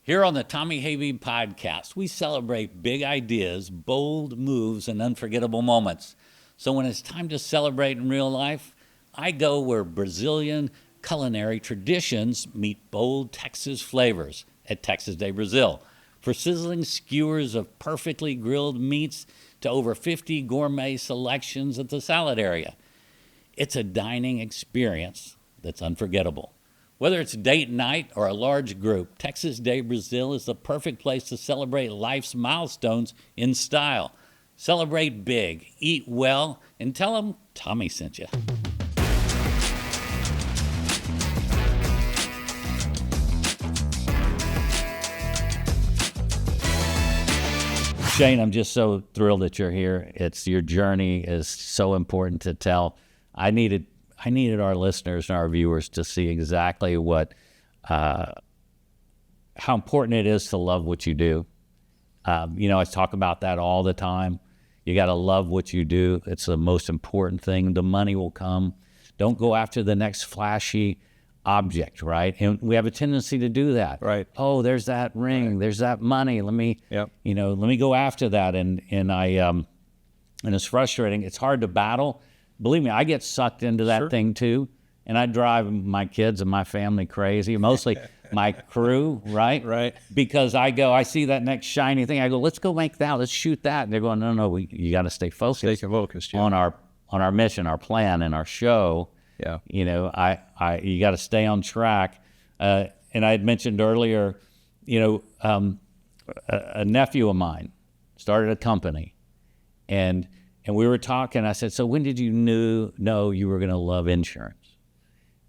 Here on the Tommy Habeeb podcast, we celebrate big ideas, bold moves, and unforgettable moments. So when it's time to celebrate in real life, I go where Brazilian culinary traditions meet bold Texas flavors at Texas de Brazil. For sizzling skewers of perfectly grilled meats to over 50 gourmet selections at the salad area. It's a dining experience that's unforgettable. Whether it's date night or a large group, Texas de Brazil is the perfect place to celebrate life's milestones in style. Celebrate big, eat well, and tell them Tommy sent you. Shane, I'm just so thrilled that you're here. Your journey is so important to tell. I needed our listeners and our viewers to see exactly how important it is to love what you do. I talk about that all the time. You got to love what you do. It's the most important thing. The money will come. Don't go after the next flashy object, right? And we have a tendency to do that. Right. Oh, there's that ring. Right. There's that money. Let me go after that. And it's frustrating. It's hard to battle. Believe me, I get sucked into that thing too. And I drive my kids and my family crazy, mostly my crew, right? Right. Because I see that next shiny thing. I go, let's go make that. Let's shoot that. And they're going, no, you got to stay focused. Stay focused, yeah. on our mission, our plan, and our show. Yeah. You got to stay on track. And I had mentioned earlier, a nephew of mine started a company, and we were talking. I said, so when did you know you were going to love insurance?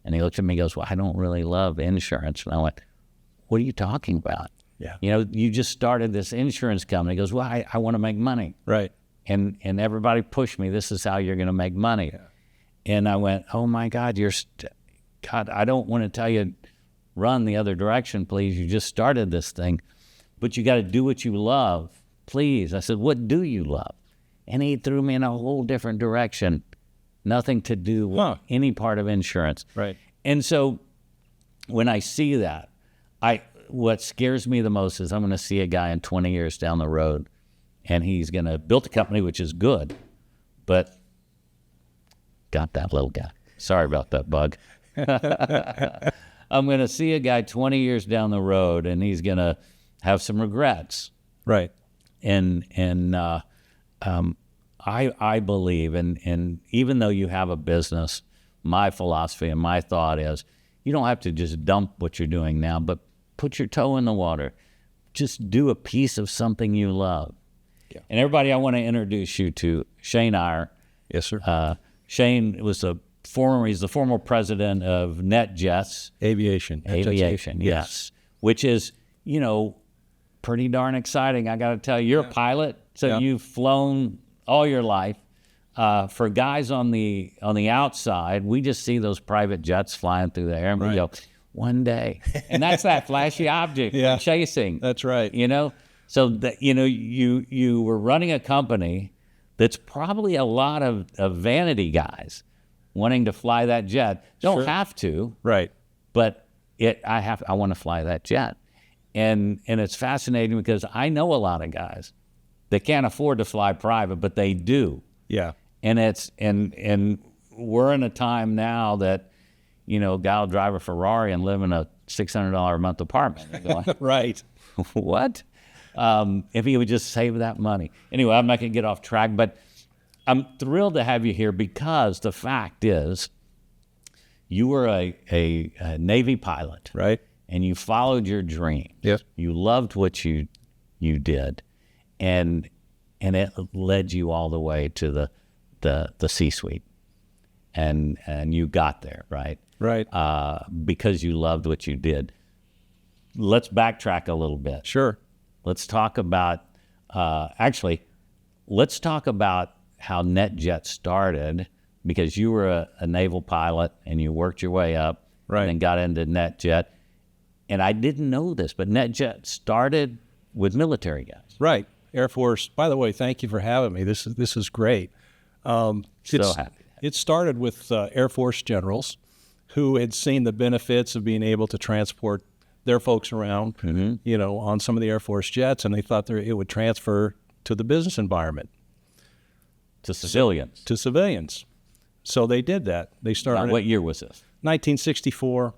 And he looked at me and goes, well, I don't really love insurance. And I went, what are you talking about? Yeah. You just started this insurance company. He goes, well, I want to make money. Right. And everybody pushed me. This is how you're going to make money. Yeah. And I went, oh my God, God, I don't want to tell you, run the other direction, please. You just started this thing, but you got to do what you love, please. I said, what do you love? And he threw me in a whole different direction. Nothing to do with any part of insurance. Right. And so when I see that, what scares me the most is I'm going to see a guy in 20 years down the road, and he's going to build a company, which is good, but got that little guy. Sorry about that, bug. I'm going to see a guy 20 years down the road, and he's going to have some regrets. Right. And I believe, and even though you have a business, my philosophy and my thought is you don't have to just dump what you're doing now, but put your toe in the water. Just do a piece of something you love. Yeah. And everybody, I want to introduce you to Shane Eyer. Yes, sir. Shane was he's the former president of NetJets Aviation. Aviation, yes. Which is, pretty darn exciting. I got to tell you, you're a pilot, so you've flown all your life. For guys on the outside, we just see those private jets flying through the air, and we go, one day. And that's that flashy object chasing. That's right. So that you were running a company that's probably a lot of vanity guys wanting to fly that jet. Don't have to. Right. But I want to fly that jet. And it's fascinating because I know a lot of guys that can't afford to fly private, but they do. Yeah. And and we're in a time now that, a guy will drive a Ferrari and live in a $600 a month apartment. Going, right. What? If he would just save that money. Anyway, I'm not going to get off track, but I'm thrilled to have you here because the fact is you were a Navy pilot. Right. And you followed your dreams. Yes. You loved what you did, and it led you all the way to the C-suite, and you got there, right? Right. Because you loved what you did. Let's backtrack a little bit. Sure. Let's talk about let's talk about how NetJets started, because you were a naval pilot and you worked your way up, right, and got into NetJet. And I didn't know this, but NetJet started with military guys. Right. Air Force. By the way, thank you for having me. This is great. So happy. It started with Air Force generals who had seen the benefits of being able to transport their folks around, on some of the Air Force jets, and they thought it would transfer to the business environment. To civilians. To civilians. So they did that. They started. Now, what year was this? 1964.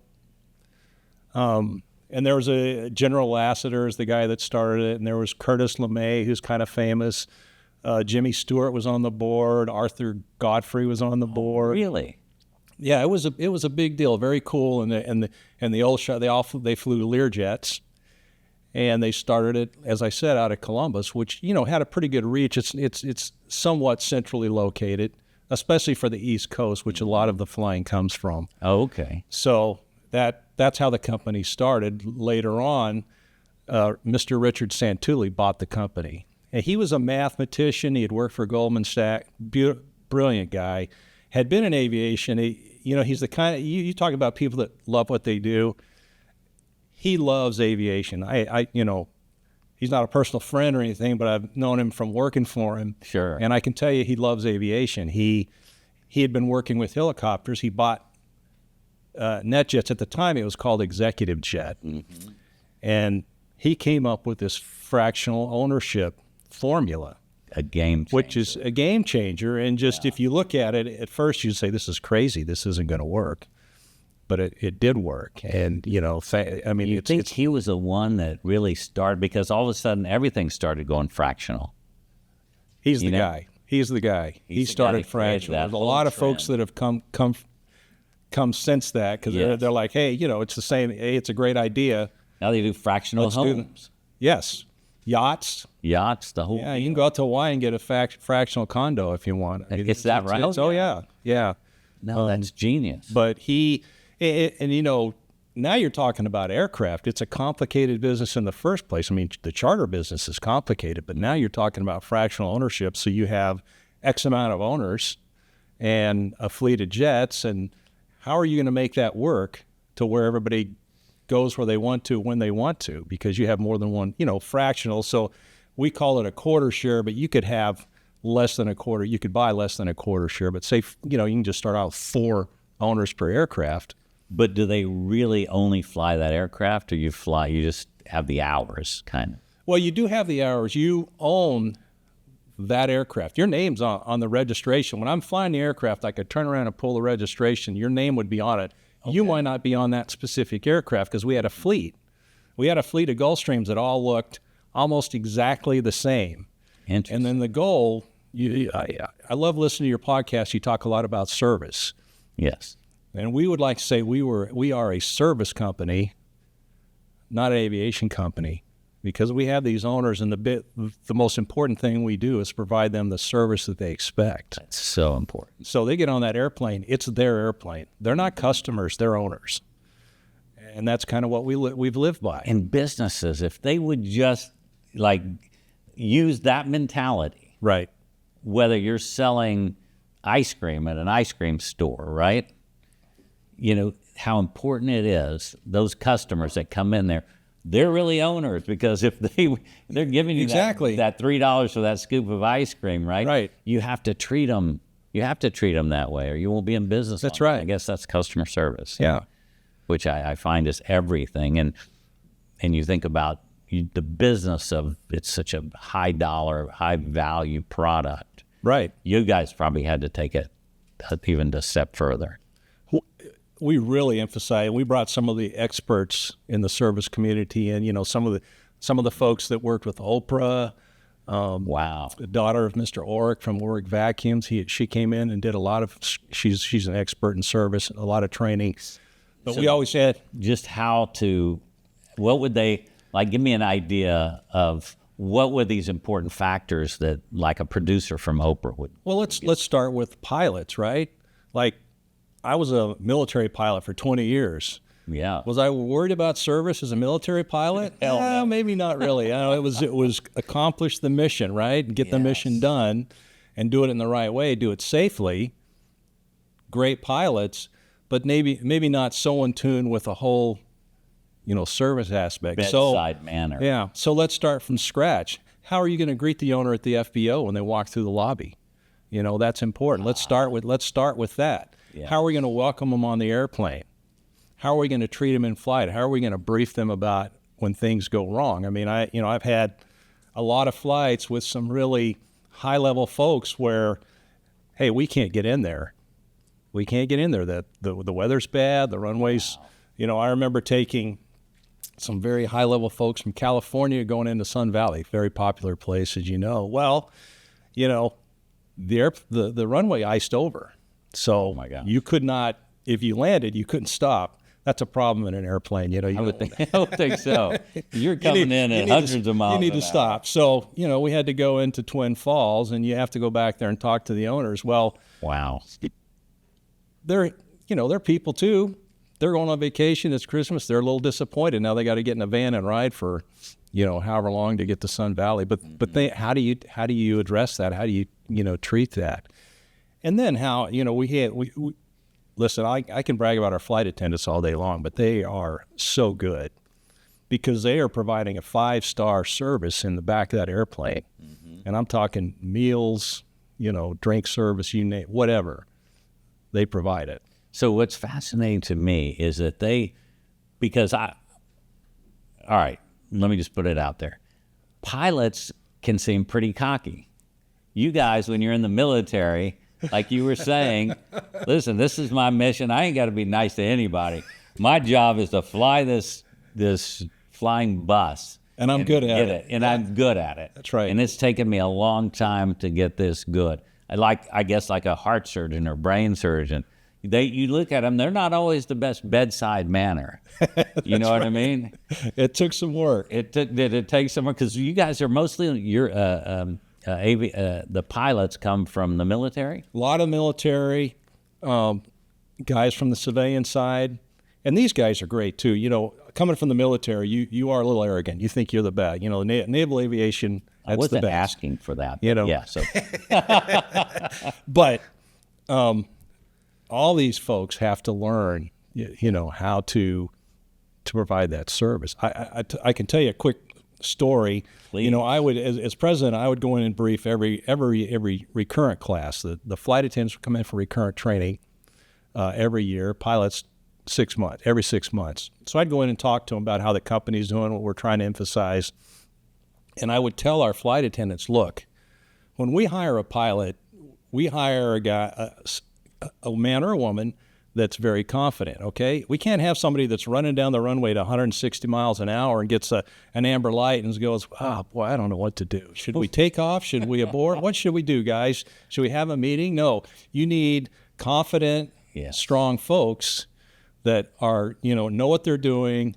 And there was a General Lassiter is the guy that started it, and there was Curtis LeMay, who's kind of famous. Jimmy Stewart was on the board. Arthur Godfrey was on the board. Really? Yeah, it was a big deal. Very cool. And the old shot, they flew Learjets, and they started it, as I said, out of Columbus, which had a pretty good reach. It's somewhat centrally located, especially for the East Coast, which a lot of the flying comes from. Oh, okay. So that's how the company started. Later on, Mr. Richard Santulli bought the company. And he was a mathematician. He had worked for Goldman Sachs. Brilliant guy. Had been in aviation. He's the kind of, you talk about people that love what they do. He loves aviation. He's not a personal friend or anything, but I've known him from working for him. Sure. And I can tell you he loves aviation. He had been working with helicopters. He bought NetJets. At the time, it was called Executive Jet. Mm-hmm. And he came up with this fractional ownership formula. A game changer. Which is a game changer. And just if you look at it, at first you'd say, this is crazy. This isn't going to work. But it did work. And, you think he was the one that really started, because all of a sudden everything started going fractional. He's the guy. He's the guy. He started fractional. There's a lot of folks that have come since that, because they're like, hey, it's the same. Hey, it's a great idea. Now they do fractional homes. Yes. Yachts, the whole. Yeah, you can go out to Hawaii and get a fractional condo if you want. Is that right? Yeah. No, that's genius. But now you're talking about aircraft. It's a complicated business in the first place. I mean, the charter business is complicated, but now you're talking about fractional ownership. So you have X amount of owners and a fleet of jets, and how are you going to make that work to where everybody goes where they want to when they want to, because you have more than one, fractional. So we call it a quarter share, but you could have less than a quarter. You could buy less than a quarter share, but say, you can just start out with 4 owners per aircraft. But do they really only fly that aircraft, or you just have the hours kind of? Well, you do have the hours. You own that aircraft. Your name's on the registration. When I'm flying the aircraft, I could turn around and pull the registration. Your name would be on it. Okay. You might not be on that specific aircraft, because we had a fleet. We had a fleet of Gulfstreams that all looked almost exactly the same. Interesting. And then the goal, I love listening to your podcast. You talk a lot about service. Yes. And we would like to say we are a service company, not an aviation company, because we have these owners, and the most important thing we do is provide them the service that they expect. That's so important. So they get on that airplane. It's their airplane. They're not customers. They're owners. And that's kind of what we've lived by. And businesses, if they would just use that mentality. Right. Whether you're selling ice cream at an ice cream store, right? How important it is, those customers that come in there, they're really owners, because if they're giving you that $3 for that scoop of ice cream, right? Right. You have to treat them that way, or you won't be in business. That's right. I guess that's customer service. Yeah. Which I find is everything. And you think about the business of, it's such a high dollar, high value product. Right. You guys probably had to take it even a step further. We really emphasize. We brought some of the experts in the service community in. Some of the folks that worked with Oprah. Wow. The daughter of Mr. Orick from Orick Vacuums. She came in and did a lot of. She's an expert in service, a lot of training. But we always had just what would they give me an idea of what were these important factors that a producer from Oprah would. Well, let's start with pilots, right? I was a military pilot for 20 years. Yeah. Was I worried about service as a military pilot? Hell no. Maybe not really. It was accomplish the mission, right? And get the mission done and do it in the right way, do it safely. Great pilots, but maybe not so in tune with the whole, service aspect. Bedside manner. Yeah. So let's start from scratch. How are you going to greet the owner at the FBO when they walk through the lobby? That's important. Let's start with that. Yeah. How are we going to welcome them on the airplane? how are we going to treat them in flight? How are we going to brief them about when things go wrong? I mean, I've had a lot of flights with some really high-level folks where, hey, we can't get in there. We can't get in there. The weather's bad. The runways, I remember taking some very high-level folks from California going into Sun Valley, very popular place, as you know. Well, the runway iced over. So you could not, if you landed, you couldn't stop. That's a problem in an airplane. I would think so. You're coming in at hundreds of miles. You need to stop. So, we had to go into Twin Falls, and you have to go back there and talk to the owners. Well, wow. They're people too. They're going on vacation. It's Christmas. They're a little disappointed. Now they got to get in a van and ride for, however long to get to Sun Valley. But how do you address that? How do you, treat that? And then how, we listen, I can brag about our flight attendants all day long, but they are so good because they are providing a 5-star service in the back of that airplane. Mm-hmm. And I'm talking meals, drink service, you name whatever. They provide it. So what's fascinating to me is that all right, let me just put it out there. Pilots can seem pretty cocky. You guys, when you're in the military, like you were saying, listen, this is my mission. I ain't got to be nice to anybody. My job is to fly this flying bus. And I'm good at it. And I'm good at it. That's right. And it's taken me a long time to get this good. I guess like a heart surgeon or brain surgeon. You look at them, they're not always the best bedside manner. You know what I mean? It took some work. Did it take some work? Because you guys are mostly, the pilots come from the military? A lot of military, guys from the civilian side. And these guys are great too. Coming from the military, you are a little arrogant. You think you're the best. Naval aviation, I wasn't asking for that. Yeah. So. But all these folks have to learn, how to provide that service. I can tell you a quick story. Please. I would, as president, I would go in and brief every recurrent class. The flight attendants would come in for recurrent training every year. Pilots every 6 months. So I'd go in and talk to them about how the company's doing, what we're trying to emphasize. And I would tell our flight attendants, look, when we hire a pilot, we hire a guy, a man or a woman that's very confident, okay? We can't have somebody that's running down the runway to 160 miles an hour and gets an amber light and goes, boy, I don't know what to do. Should we take off? Should we abort? What should we do, guys? Should we have a meeting? No. You need confident, strong folks that are, know what they're doing,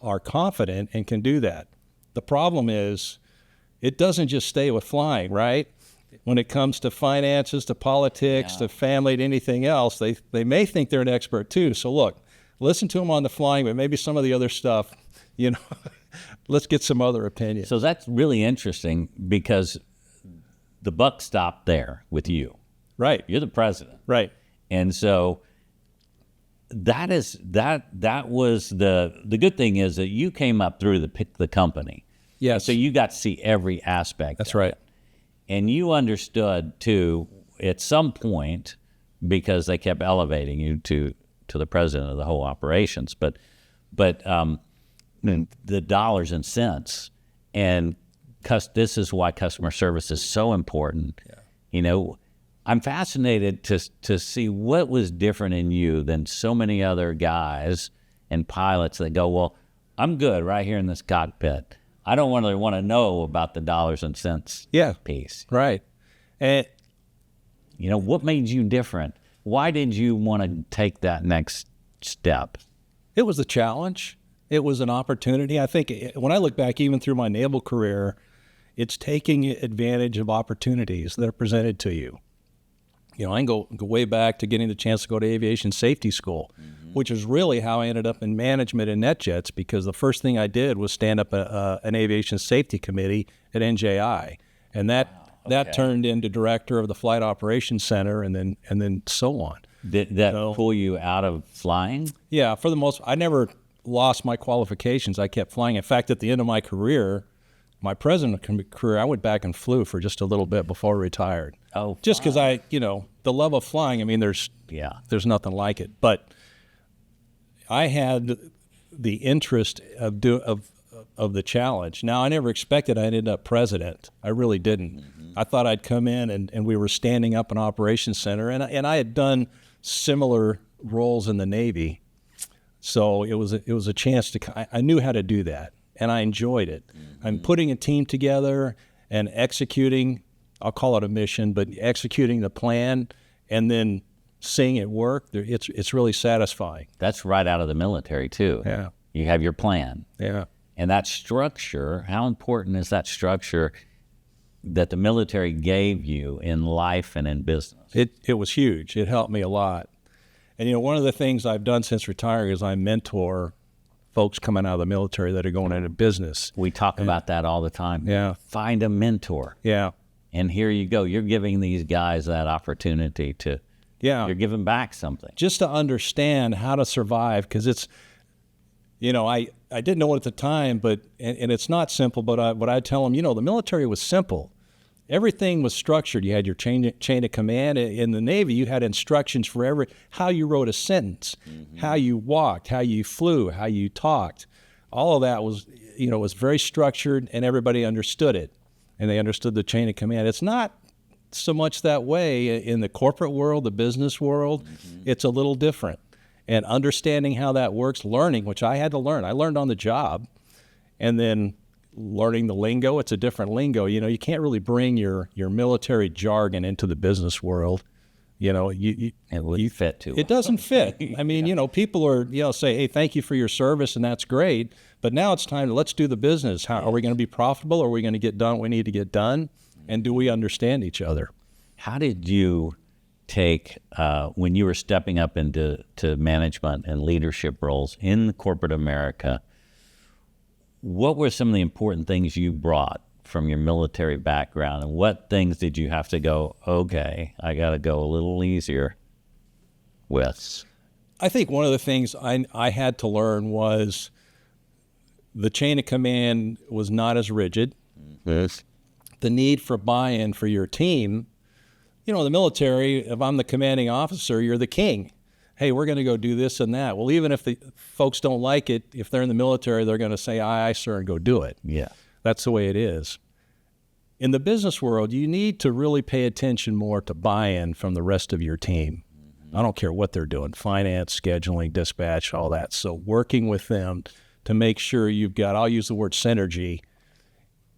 are confident, and can do that. The problem is it doesn't just stay with flying, right? When it comes to finances, to politics, to family, to anything else, they may think they're an expert too. So look, listen to them on the flying, but maybe some of the other stuff, let's get some other opinions. So that's really interesting because the buck stopped there with you. Right. You're the president. Right. And so that was the good thing is that you came up through the company. Yes. So you got to see every aspect. That's right. And you understood too at some point, because they kept elevating you to the president of the whole operations, but the dollars and cents, and this is why customer service is so important. Yeah. I'm fascinated to see what was different in you than so many other guys and pilots that go, well, I'm good right here in this cockpit. I don't really want to know about the dollars and cents piece. Right. And what made you different? Why did you want to take that next step? It was a challenge. It was an opportunity. I think when I look back, even through my naval career, it's taking advantage of opportunities that are presented to you. I can go way back to getting the chance to go to aviation safety school, which is really how I ended up in management in NetJets, because the first thing I did was stand up an aviation safety committee at NJI, and that turned into director of the Flight Operations Center, and then so on. Did that pull you out of flying? Yeah, for the most, I never lost my qualifications. I kept flying. In fact, at the end of my career, my president career, I went back and flew for just a little bit before I retired. Oh, just because the love of flying. I mean, there's nothing like it. But I had the interest of the challenge. Now, I never expected I'd end up president. I really didn't. Mm-hmm. I thought I'd come in and we were standing up an operations center, and I had done similar roles in the Navy. So it was a chance I knew how to do that, and I enjoyed it. Mm-hmm. I'm putting a team together and executing, I'll call it a mission, but executing the plan and then seeing it work, it's really satisfying. That's right out of the military, too. Yeah. You have your plan. Yeah. And that structure, how important is that structure that the military gave you in life and in business? It was huge. It helped me a lot. And, one of the things I've done since retiring is I mentor folks coming out of the military that are going into business. We talk about that all the time. Yeah. Find a mentor. Yeah. And here you go. You're giving these guys that opportunity to, you're giving back something. Just to understand how to survive, because it's, I didn't know it at the time, but, and it's not simple, but what I tell them, the military was simple. Everything was structured. You had your chain of command. In the Navy, you had instructions for how you wrote a sentence, mm-hmm. how you walked, how you flew, how you talked. All of that was, was very structured, and everybody understood it, and they understood the chain of command. It's not so much that way in the corporate world, the business world. Mm-hmm. It's a little different. And understanding how that works, learning, which I had to learn. I learned on the job, and then learning the lingo. It's a different lingo. You can't really bring your military jargon into the business world. It wouldn't fit too well. It doesn't fit. I mean, people are, say, hey, thank you for your service, and that's great. But now it's time let's do the business. How are we going to be profitable? Are we going to get done what we need to get done? And do we understand each other? How did you take, when you were stepping up into management and leadership roles in corporate America, what were some of the important things you brought from your military background, and what things did you have to go, okay, I got to go a little easier with? I think one of the things I had to learn was the chain of command was not as rigid. Yes. The need for buy-in for your team. In the military, if I'm the commanding officer, you're the king. Hey, we're going to go do this and that. Well, even if the folks don't like it, if they're in the military, they're going to say, aye, aye, sir, and go do it. Yeah. That's the way it is. In the business world, you need to really pay attention more to buy-in from the rest of your team. Mm-hmm. I don't care what they're doing, finance, scheduling, dispatch, all that. So working with them to make sure you've got, I'll use the word synergy,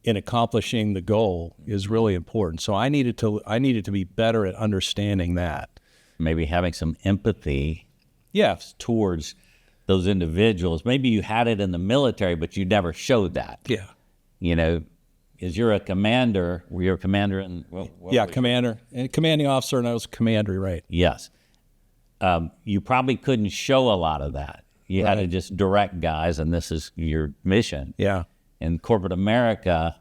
in accomplishing the goal is really important. So I needed to be better at understanding that. Maybe having some empathy yes, towards those individuals. Maybe you had it in the military, but you never showed that. Yeah. As you're a commander, were you a commander? Commander. And commanding officer, and I was a commander, right. Yes. You probably couldn't show a lot of that. You had to just direct guys, and this is your mission. Yeah. In corporate America,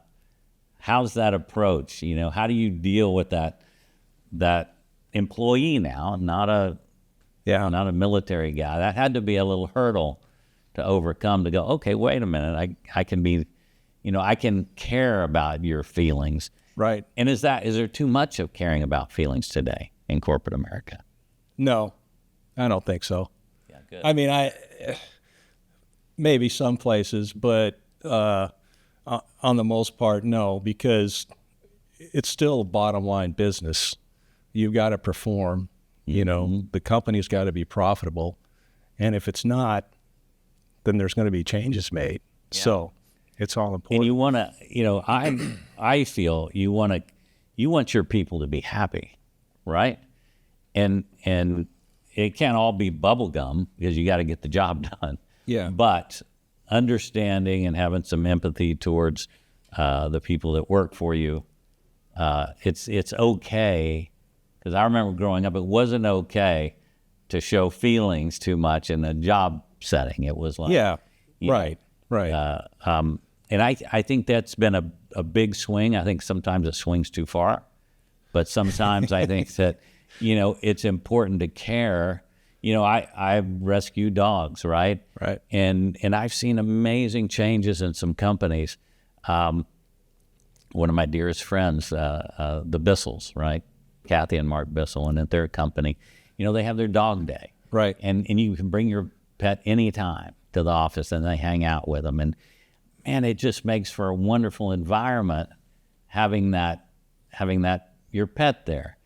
how's that approach? How do you deal with that employee now, not a military guy? That had to be a little hurdle to overcome, to go, okay, wait a minute, I can be, I can care about your feelings. Right. And is there too much of caring about feelings today in corporate America? No, I don't think so. Yeah, good. I mean, maybe some places, but on the most part, no, because it's still a bottom line business. You've got to perform, Mm-hmm. The company's got to be profitable. And if it's not, then there's going to be changes made. Yeah. So it's all important. And you want to, I feel you want your people to be happy, right? And it can't all be bubble gum because you got to get the job done. Yeah. But understanding and having some empathy towards the people that work for you, it's okay. Because I remember growing up, it wasn't okay to show feelings too much in a job setting. It was like, right. And I think that's been a big swing. I think sometimes it swings too far, but sometimes I think that it's important to care. I rescue dogs, right? Right. And I've seen amazing changes in some companies. One of my dearest friends, the Bissells, right? Kathy and Mark Bissell, and at their company, they have their dog day. Right. And you can bring your pet anytime to the office, and they hang out with them. And man, it just makes for a wonderful environment having that your pet there.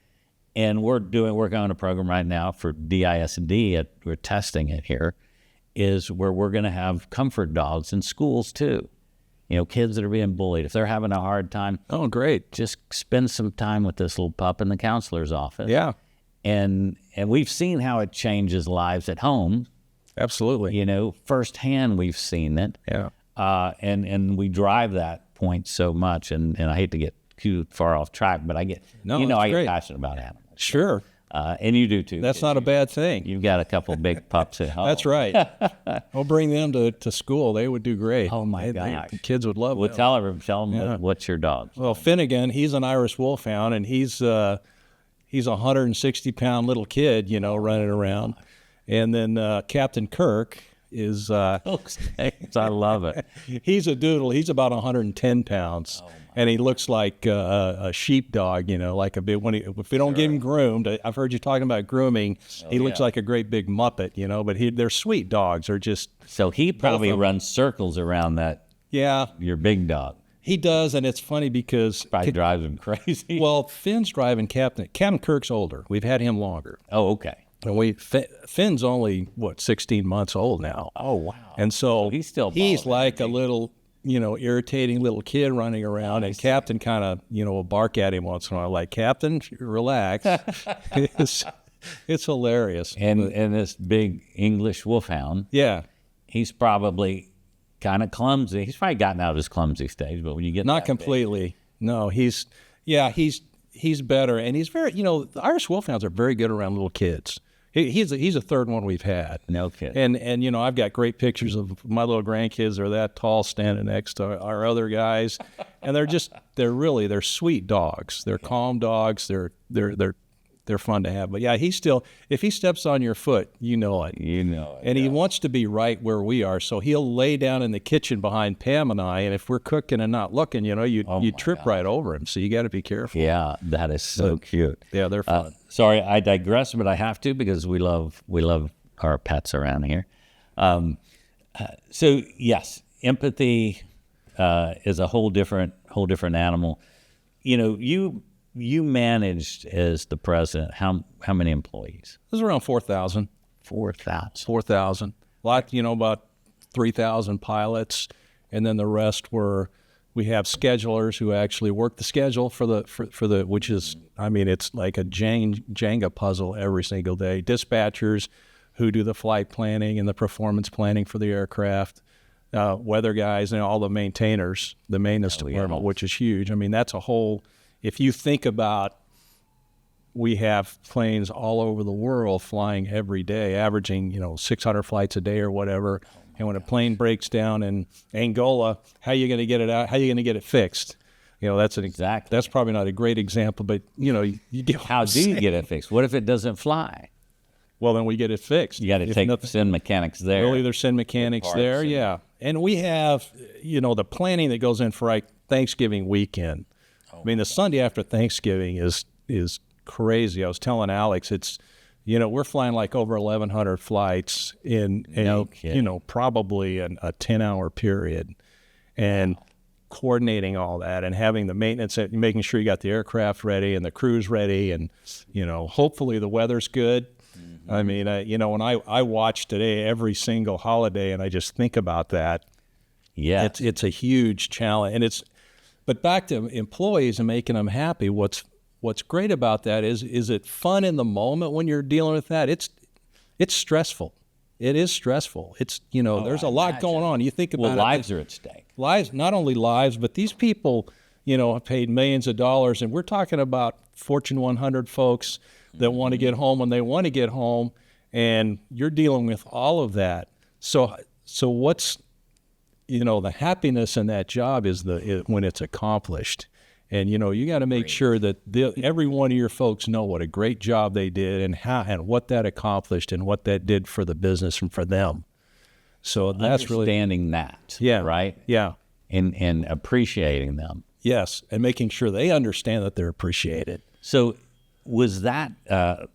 And we're working on a program right now for DISD. We're testing it here, is where we're going to have comfort dogs in schools too. Kids that are being bullied, if they're having a hard time, Oh, great. just spend some time with this little pup in the counselor's office. Yeah, And we've seen how it changes lives at home. absolutely. Firsthand we've seen it. Yeah. And we drive that point so much. And I hate to get too far off track, but I get, No, I that's get great. passionate about animals. Sure. And you do too. That's kids. not a bad thing. You've got a couple big pups at home. That's right. I'll bring them to school. They would do great. Oh, my They- gosh. the kids would love Well, them. tell them what's your dog. Well, Finnegan, he's an Irish Wolfhound, and he's a 160-pound little kid, running around. And then Captain Kirk is I love it. he's a doodle. He's about 110 pounds, and he looks like a sheepdog, like a big. If we don't get him groomed, I've heard you talking about grooming. He looks like a great big muppet, but they're sweet dogs. They're just So he probably runs circles around that, yeah, your big dog. he does, and it's funny because Probably drives him crazy. well, Finn's driving Captain Kirk's older. We've had him longer. Oh, okay. And Finn's only 16 months old now. Oh, wow. And so he's still he's balling, like a little, irritating little kid running around, and Captain kind of, will bark at him once in a while, like, Captain, relax. it's hilarious. And this big English wolfhound, Yeah, he's probably kind of clumsy. He's probably gotten out of his clumsy stage, but when you get not that completely. No, he's better, and he's very, the Irish Wolfhounds are very good around little kids. He's a third one we've had. No kidding. And I've got great pictures of my little grandkids. They're that tall standing next to our other guys, and they're sweet dogs. They're calm dogs. They're fun to have. But yeah, if he steps on your foot, you know it. And he wants to be right where we are, so he'll lay down in the kitchen behind Pam and I, and if we're cooking and not looking, you trip right over him. So you got to be careful. Yeah, that is so cute. Yeah, they're fun. Sorry, I digress, but I have to because we love our pets around here. So yes, empathy is a whole different animal. You managed as the president how many employees? It was around 4,000. 4,000. 4,000. Like, about 3,000 pilots, and then the rest we have schedulers who actually work the schedule for the which is, it's like a Jenga puzzle every single day. Dispatchers who do the flight planning and the performance planning for the aircraft, weather guys, and all the maintainers, the maintenance department, which is huge. That's a whole. If you think about, we have planes all over the world flying every day, averaging 600 flights a day or whatever. And when a plane breaks down in Angola, how are you going to get it out? How are you going to get it fixed? That's probably not a great example, but you get. How do you get it fixed? What if it doesn't fly? Well, then we get it fixed. You got to send mechanics there. We'll either send mechanics there, yeah. And we have, the planning that goes in for Thanksgiving weekend. The Sunday after Thanksgiving is crazy. I was telling Alex, it's, we're flying like over 1,100 flights in probably a 10-hour period, and coordinating all that and having the maintenance, making sure you got the aircraft ready and the crews ready, and hopefully the weather's good. Mm-hmm. When I watch today every single holiday, and I just think about that. Yeah, it's a huge challenge, and But back to employees and making them happy, what's great about that is it fun in the moment when you're dealing with that? It's stressful. It is stressful. It's, there's a lot going on. You think about lives are at stake. Lives, not only lives, but these people, have paid millions of dollars, and we're talking about Fortune 100 folks that want to get home when they want to get home, and you're dealing with all of that. So what's the happiness in that job is when it's accomplished, and you got to make sure that every one of your folks know what a great job they did and what that accomplished and what that did for the business and for them. So that's really understanding that, right? Yeah, and appreciating them. Yes, and making sure they understand that they're appreciated. So Was that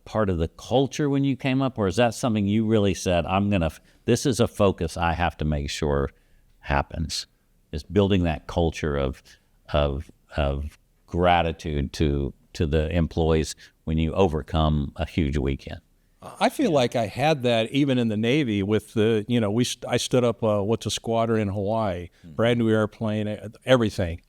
part of the culture when you came up, or is that something you really said, this is a focus I have to make sure happens, is building that culture of gratitude to the employees when you overcome a huge weekend? I feel like I had that even in the Navy with the, I stood up what's a squadron in Hawaii, brand new airplane, everything.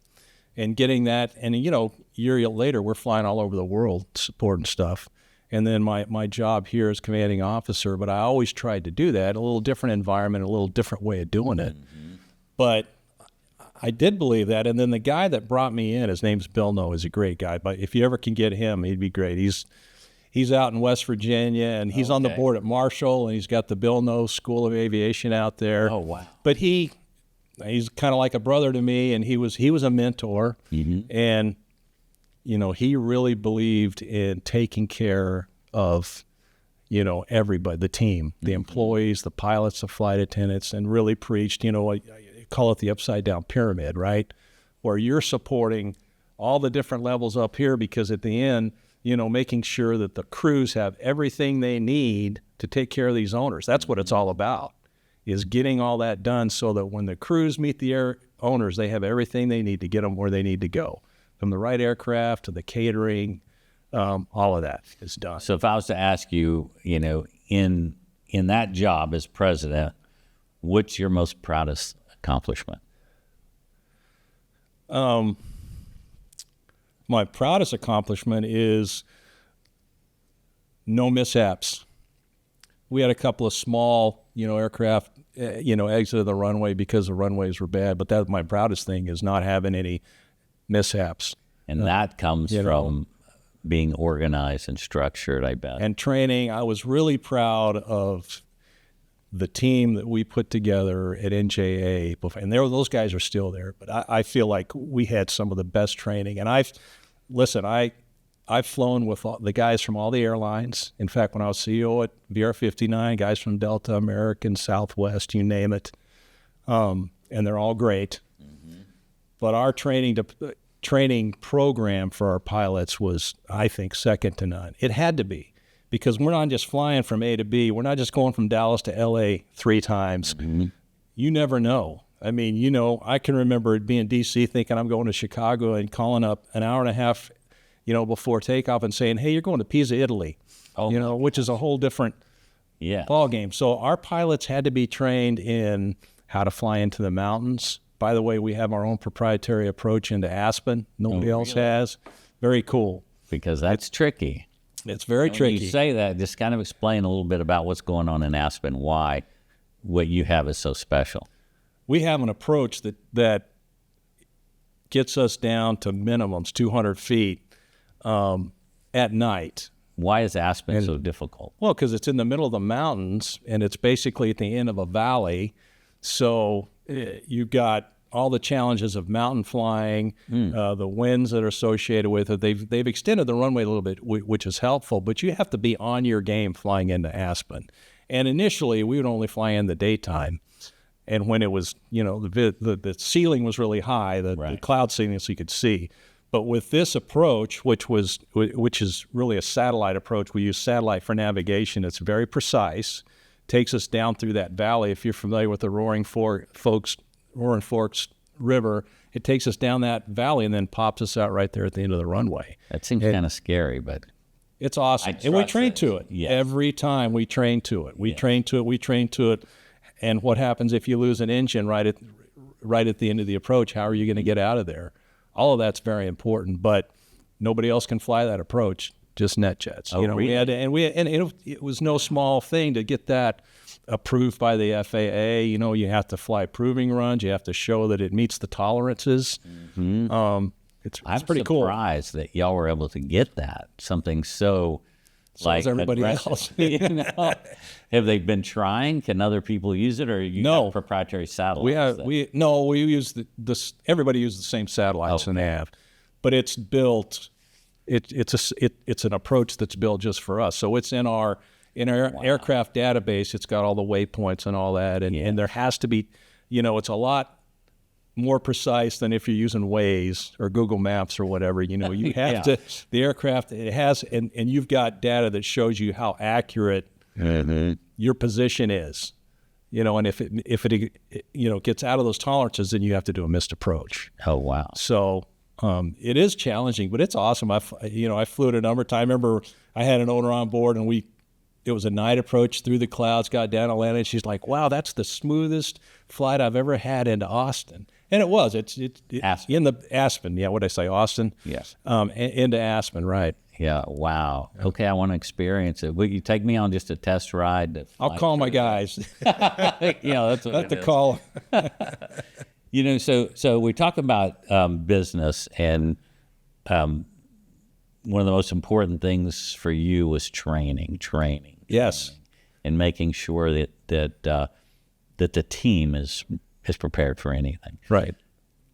And getting that, and a year later, we're flying all over the world supporting stuff. And then my job here is commanding officer, but I always tried to do that, a little different environment, a little different way of doing it. Mm-hmm. But I did believe that. And then the guy that brought me in, his name's Bill No, is a great guy. But if you ever can get him, he'd be great. He's out in West Virginia, and he's on the board at Marshall, and he's got the Bill No School of Aviation out there. Oh, wow. But he's kind of like a brother to me, and he was a mentor. Mm-hmm. And, he really believed in taking care of, everybody, the team, the employees, the pilots, the flight attendants, and really preached, I call it the upside-down pyramid, right, where you're supporting all the different levels up here because at the end, making sure that the crews have everything they need to take care of these owners. That's what it's all about, is getting all that done so that when the crews meet the owners, they have everything they need to get them where they need to go, from the right aircraft to the catering, all of that is done. So if I was to ask you, in that job as president, what's your most proudest accomplishment? My proudest accomplishment is no mishaps. We had a couple of small, aircraft, exited the runway because the runways were bad. But that's my proudest thing, is not having any mishaps. And that comes from being organized and structured, I bet. And training. I was really proud of the team that we put together at NJA, and those guys are still there. But I feel like we had some of the best training. And I've flown with the guys from all the airlines. In fact, when I was CEO at VR-59, guys from Delta, American, Southwest, you name it, and they're all great. Mm-hmm. But our training program for our pilots was, I think, second to none. It had to be. Because we're not just flying from A to B. We're not just going from Dallas to L.A. 3 times. Mm-hmm. You never know. I mean, I can remember being in D.C. thinking I'm going to Chicago and calling up an hour and a half, before takeoff and saying, hey, you're going to Pisa, Italy, which is a whole different ball game. So our pilots had to be trained in how to fly into the mountains. By the way, we have our own proprietary approach into Aspen. Nobody else has. Very cool. Because that's tricky. It's very tricky. When you say that, just kind of explain a little bit about what's going on in Aspen, why what you have is so special. We have an approach that gets us down to minimums, 200 feet at night. Why is Aspen so difficult? Well, because it's in the middle of the mountains, and it's basically at the end of a valley. So you've got all the challenges of mountain flying, the winds that are associated with it. They've extended the runway a little bit, which is helpful, but you have to be on your game flying into Aspen. And initially, we would only fly in the daytime. And when it was, the ceiling was really high, the cloud ceiling, so you could see. But with this approach, which is really a satellite approach, we use satellite for navigation. It's very precise, takes us down through that valley. If you're familiar with the Roaring Forks River, it takes us down that valley and then pops us out right there at the end of the runway. That seems kind of scary, but it's awesome. And we train to it. Yes. Every time we train to it. We train to it. And what happens if you lose an engine right at the end of the approach? How are you going to get out of there? All of that's very important, but nobody else can fly that approach, just NetJets. Oh, really? It was no small thing to get that approved by the FAA. You have to fly proving runs. You have to show that it meets the tolerances. Mm-hmm. It's pretty cool. I'm surprised that y'all were able to get that, something so as everybody else. Have they been trying? Can other people use it, or got proprietary satellites? We use everybody uses the same satellites and they have, but it's built. It's an approach that's built just for us. So it's in our aircraft database. It's got all the waypoints and all that, and there has to be, it's a lot more precise than if you're using Waze or Google Maps or whatever. You know, you have to, the aircraft, it has, and you've got data that shows you how accurate your position is. You know, and if it you know, gets out of those tolerances, then you have to do a missed approach. Oh, wow. So it is challenging, but it's awesome. I flew it a number of times. I remember I had an owner on board, and it was a night approach through the clouds, got down and landed. She's like, wow, that's the smoothest flight I've ever had into Austin. And it was. It's Aspen. in the Aspen. Yeah, what did I say? Austin? Yes. Into Aspen, right. Yeah, wow. Okay, I want to experience it. Will you take me on just a test ride? I'll call my guys. Yeah, that's what Let the call. You know, so we talk about business, and one of the most important things for you was training. Yes. And making sure that the team is prepared for anything. Right.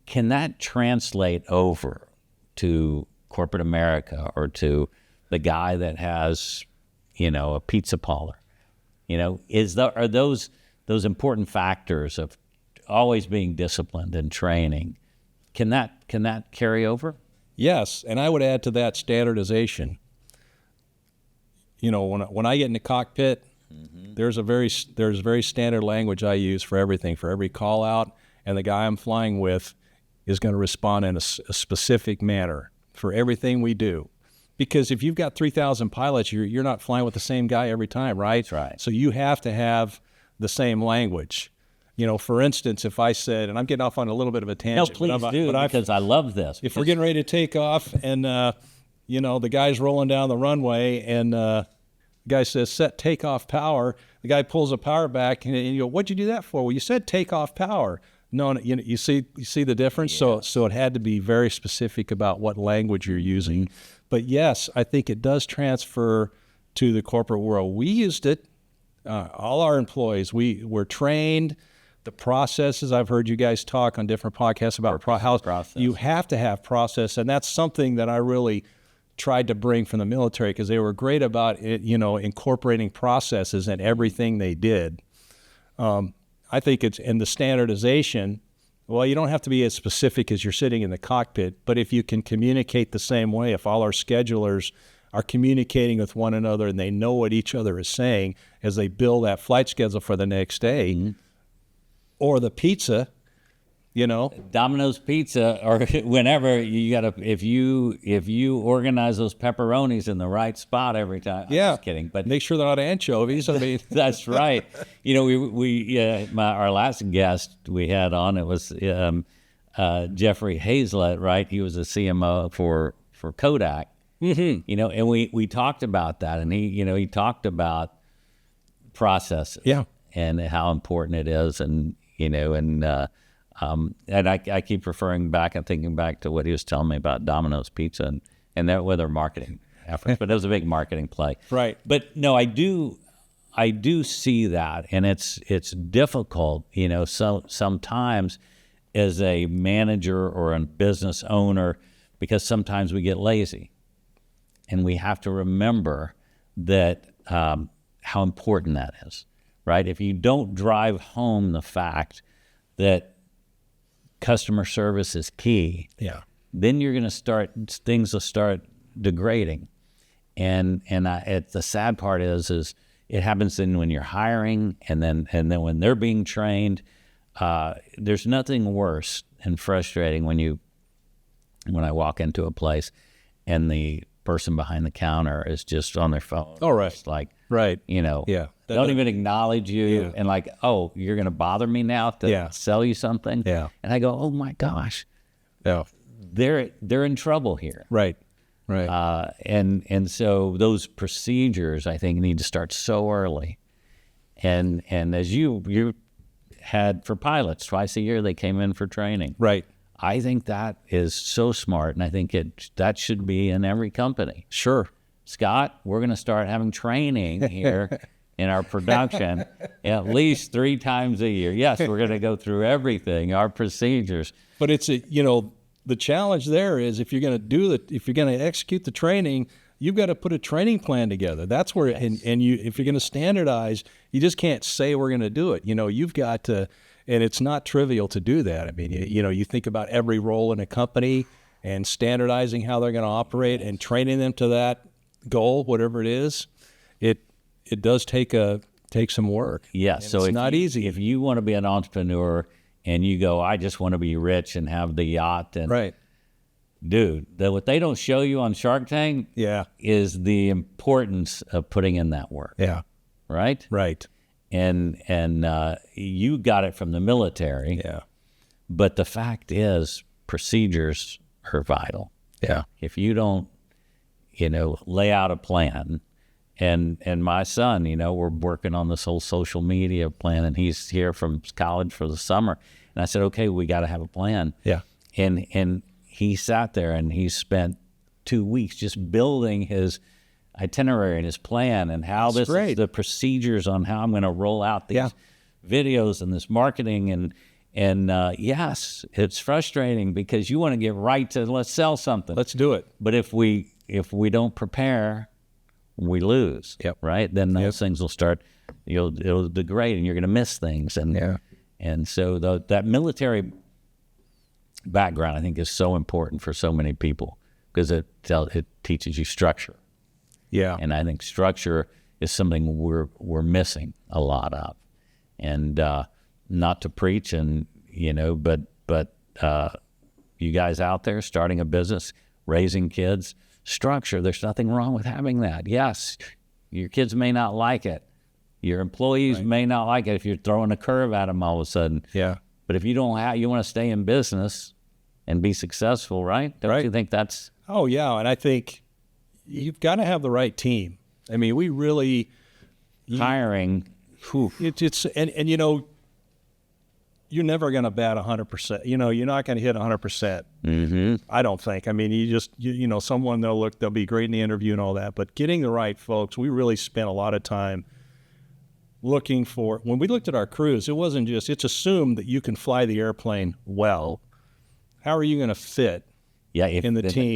Can that translate over to corporate America or to the guy that has, you know, a pizza parlor? You know, are those important factors of always being disciplined and training? Can that carry over? Yes, and I would add to that standardization. You know, when I get in the cockpit, there's very standard language I use for everything, for every call out, and the guy I'm flying with is going to respond in a specific manner for everything we do. Because if you've got 3,000 pilots, you're not flying with the same guy every time, right? That's right. So you have to have the same language. You know, for instance, if I said, and I'm getting off on a little bit of a No, tangent. please do, because I love this. If we're getting ready to take off and, you know, the guy's rolling down the runway and the guy says, set takeoff power, the guy pulls the power back and you go, what'd you do that for? Well, you said takeoff power. No, you know, you see the difference? Yeah. So it had to be very specific about what language you're using. But yes, I think it does transfer to the corporate world. We used it, all our employees, we're trained. The processes, I've heard you guys talk on different podcasts about how process. You have to have process, and that's something that I really tried to bring from the military because they were great about it, you know, incorporating processes in everything they did. I think it's in the standardization. Well, you don't have to be as specific as you're sitting in the cockpit, but if you can communicate the same way, if all our schedulers are communicating with one another and they know what each other is saying as they build that flight schedule for the next day, or the pizza, you know. Domino's Pizza, or whenever you gotta, if you organize those pepperonis in the right spot every time. I'm just kidding, but make sure they're not anchovies. I mean, that's right. You know, our last guest we had on, it was Jeffrey Hazlett, right? He was a CMO for Kodak. You know, and we talked about that, and he talked about processes. Yeah. And how important it is, and you know, and I keep referring back and thinking back to what he was telling me about Domino's Pizza and their marketing efforts, but it was a big marketing play. Right. But no, I do see that, and it's difficult, you know, sometimes as a manager or a business owner, because sometimes we get lazy, and we have to remember that how important that is. Right? If you don't drive home the fact that customer service is key, then you're going to things will start degrading. And the sad part is it happens then when you're hiring, and then when they're being trained. There's nothing worse and frustrating when I walk into a place and the person behind the counter is just on their phone. Oh, right. Just like, right. You know, They don't even acknowledge you, and like, oh, you're going to bother me now to sell you something? Yeah. And I go, oh my gosh, Yeah. they're in trouble here. Right. Right. And so those procedures, I think, need to start so early. And as you had for pilots, twice a year they came in for training. Right. I think that is so smart, and I think that should be in every company. Sure. Scott, we're going to start having training here in our production at least 3 times a year. Yes, we're going to go through everything, our procedures. But it's the challenge there is if you're going to execute the training, you've got to put a training plan together. That's where, if you're going to standardize, you just can't say we're going to do it. You know, you've got to, And it's not trivial to do that. I mean, you think about every role in a company and standardizing how they're going to operate and training them to that goal, whatever it is. It does take some work. Yeah, so it's not easy. If you want to be an entrepreneur and you go, I just want to be rich and have the yacht, and Right. dude, what they don't show you on Shark Tank is the importance of putting in that work. Yeah. Right? Right. And you got it from the military. Yeah. But the fact is, procedures are vital. Yeah. If you don't, lay out a plan, and my son, we're working on this whole social media plan, and he's here from college for the summer, and I said, okay, we got to have a plan. Yeah. And he sat there and he spent 2 weeks just building his itinerary and his plan and how That's great. Is the procedures on how I'm going to roll out these videos and this marketing. And yes, it's frustrating because you want to get right to let's sell something. Let's do it. But if we don't prepare, we lose. Yep. Right? Then those things will start, it'll degrade and you're going to miss things. And so that military background, I think, is so important for so many people because it teaches you structure. Yeah. And I think structure is something we're missing a lot of. And not to preach, and but you guys out there starting a business, raising kids, structure. There's nothing wrong with having that. Yes, your kids may not like it. Your employees may not like it if you're throwing a curve at them all of a sudden. Yeah. But if you don't you want to stay in business and be successful, right? Don't you think that's... Oh, yeah. And I think you've got to have the right team. I mean, we really... Hiring... And you're never going to bat 100%. You're not going to hit 100%. Mm-hmm. I don't think. I mean, someone, they'll be great in the interview and all that. But getting the right folks, we really spent a lot of time looking for, when we looked at our crews, it wasn't just, it's assumed that you can fly the airplane well. How are you going to fit in the team?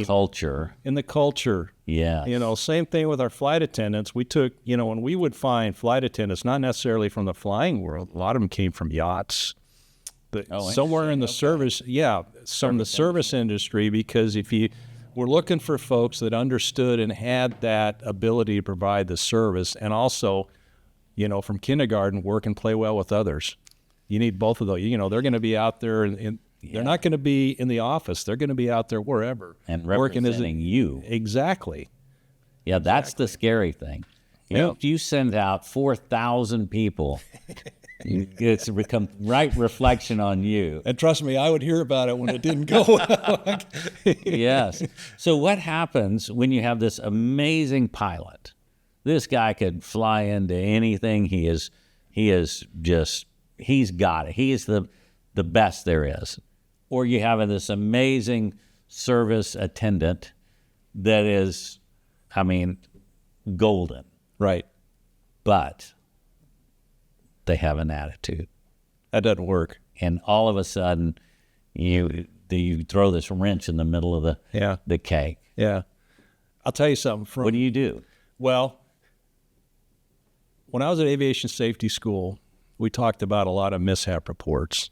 In the culture. Yeah. Same thing with our flight attendants. We took, when we would find flight attendants, not necessarily from the flying world, a lot of them came from yachts, but somewhere in the service, from the service industry, because we're looking for folks that understood and had that ability to provide the service, and also, from kindergarten, work and play well with others. You need both of those. They're going to be out there, they're not going to be in the office. They're going to be out there wherever. And representing you. Exactly. Yeah, that's the scary thing. If you send out 4,000 people, it's become right reflection on you. And trust me, I would hear about it when it didn't go well. Yes. So what happens when you have this amazing pilot? This guy could fly into anything. He's got it. He is the best there is. Or you have this amazing service attendant that is, golden. Right. But they have an attitude. That doesn't work. And all of a sudden, you throw this wrench in the middle of the cake. Yeah. I'll tell you something. What do you do? Well, when I was at aviation safety school, we talked about a lot of mishap reports.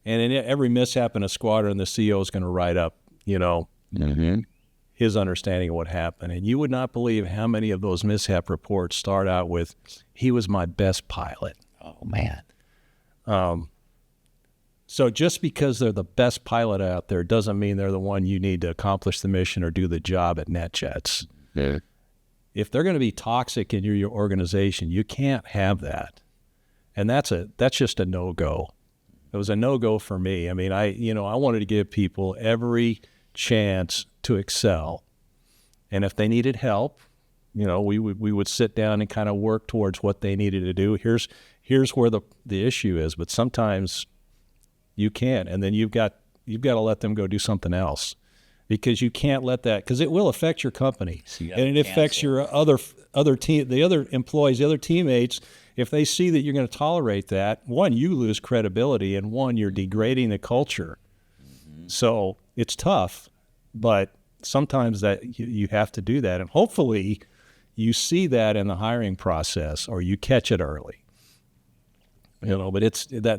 And in every mishap in a squadron, the CEO is going to write up, his understanding of what happened. And you would not believe how many of those mishap reports start out with, he was my best pilot. Oh, man. So just because they're the best pilot out there doesn't mean they're the one you need to accomplish the mission or do the job at NetJets. Yeah. If they're going to be toxic in your organization, you can't have that. And that's just a no-go. It was a no-go for me. I mean, I wanted to give people every chance to excel. And if they needed help, we would sit down and kind of work towards what they needed to do. Here's where the issue is, but sometimes you can't. And then you've got to let them go do something else, because you can't let that, because it will affect your company. So and it affects your other team, the other employees, the other teammates. If they see that you're going to tolerate that, one, you lose credibility, and one, you're degrading the culture. Mm-hmm. So it's tough, but sometimes that you have to do that. And hopefully you see that in the hiring process, or you catch it early. But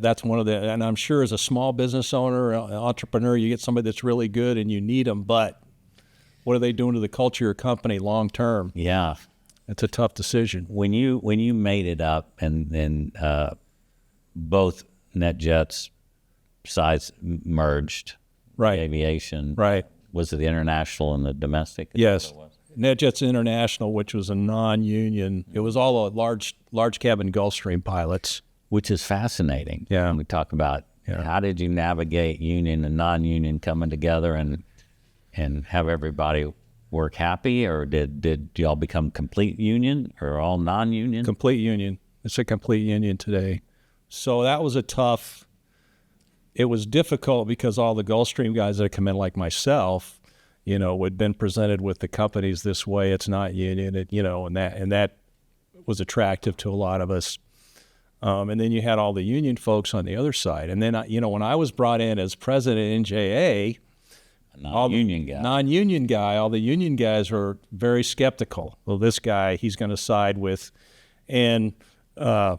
that's one of the, and I'm sure as a small business owner, entrepreneur, you get somebody that's really good and you need them, but what are they doing to the culture of your company long term? Yeah. It's a tough decision. When you made it up and both NetJets sides merged, Right. aviation, Right. Was it the international and the domestic? Yes. NetJets International, which was a non-union, it was all large cabin Gulfstream pilots. Which is fascinating. Yeah. When we talk about how did you navigate union and non-union coming together and have everybody work happy, or did y'all become complete union or all non-union? Complete union. It's a complete union today. So that was it was difficult because all the Gulfstream guys that come in like myself, had been presented with the companies this way. It's not union, and that was attractive to a lot of us. And then you had all the union folks on the other side. And then, when I was brought in as president of NJA, non-union guy, all the union guys were very skeptical. Well, this guy, he's going to side with, and I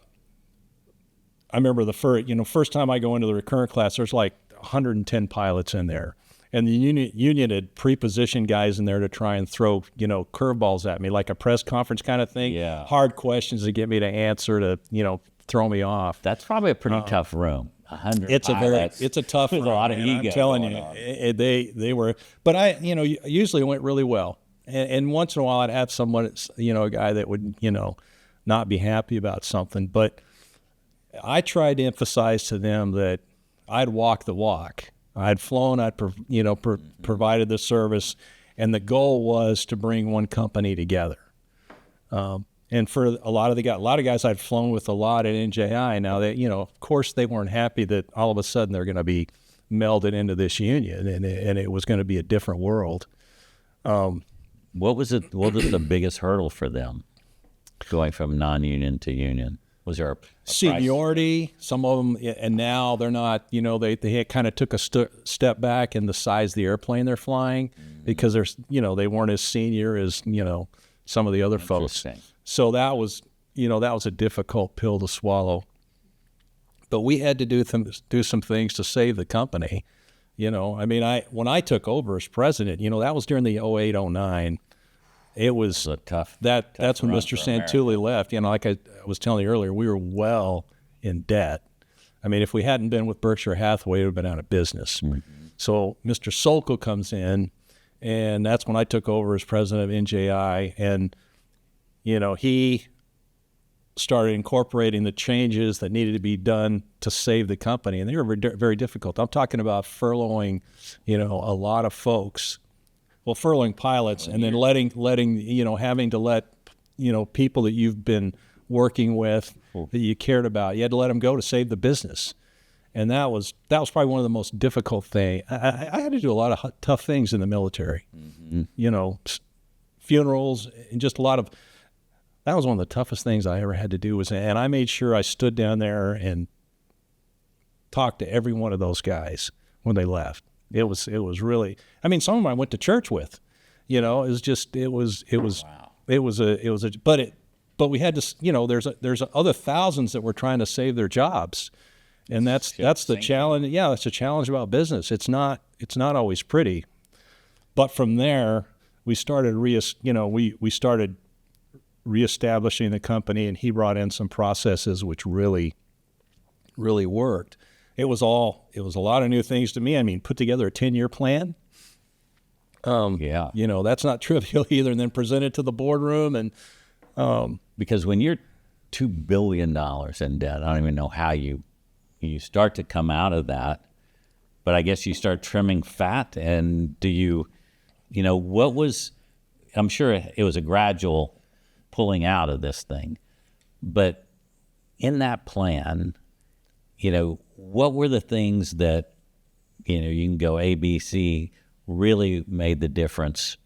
remember the first time I go into the recurrent class, there's like 110 pilots in there. And the union had pre-positioned guys in there to try and throw, curveballs at me, like a press conference kind of thing. Yeah. Hard questions to get me to answer to, throw me off. That's probably a pretty tough room. 100 It's pilots. it's a tough There's room. a lot of ego. I'm telling going you, on. they were. But I, usually it went really well. And once in a while I'd have someone, a guy that would, not be happy about something. But I tried to emphasize to them that I'd walk the walk. I'd flown, provided the service, and the goal was to bring one company together. And for a lot of guys I'd flown with a lot at NJI. Now they, of course they weren't happy that all of a sudden they're going to be melded into this union, and it was going to be a different world. What was the biggest hurdle for them going from non-union to union? Was there a seniority? Price? Some of them, and now they're not. They kind of took a step back in the size of the airplane they're flying because they weren't as senior as some of the other folks. So that was a difficult pill to swallow. But we had to do some things to save the company. When I took over as president, that was during the 08, 09. It was tough. That's when Mr. Santulli left. Like I was telling you earlier, we were well in debt. If we hadn't been with Berkshire Hathaway, we would have been out of business. Mm-hmm. So Mr. Sokol comes in, and that's when I took over as president of NJI, and he started incorporating the changes that needed to be done to save the company, and they were very, very difficult. I'm talking about furloughing, a lot of folks. Well, furloughing pilots, and then letting having to let people that you've been working with that you cared about, you had to let them go to save the business, and that was probably one of the most difficult things. I had to do a lot of tough things in the military, funerals, and just a lot of. That was one of the toughest things I ever had to do and I made sure I stood down there and talked to every one of those guys when they left. It was really, some of them I went to church with, but we had to, there's other thousands that were trying to save their jobs. And that's the challenge. Yeah. That's a challenge about business. It's not always pretty, but from there we started we started reestablishing the company, and he brought in some processes which really, really worked. It was a lot of new things to me. Put together a 10-year plan. That's not trivial either. And then present it to the boardroom, and because when you're $2 billion in debt, I don't even know how you start to come out of that. But I guess you start trimming fat, and do you, what was? I'm sure it was a gradual pulling out of this thing, but in that plan, what were the things that, you can go A, B, C, really made the difference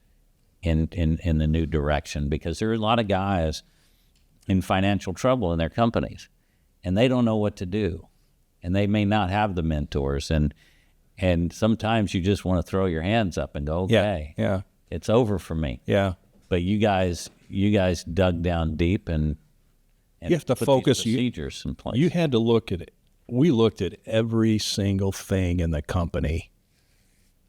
in the new direction? Because there are a lot of guys in financial trouble in their companies, and they don't know what to do, and they may not have the mentors, and sometimes you just want to throw your hands up and go, okay, yeah. It's over for me. Yeah. But you guys dug down deep and and you have to put focus. these procedures in place. You had to look at it. We looked at every single thing in the company.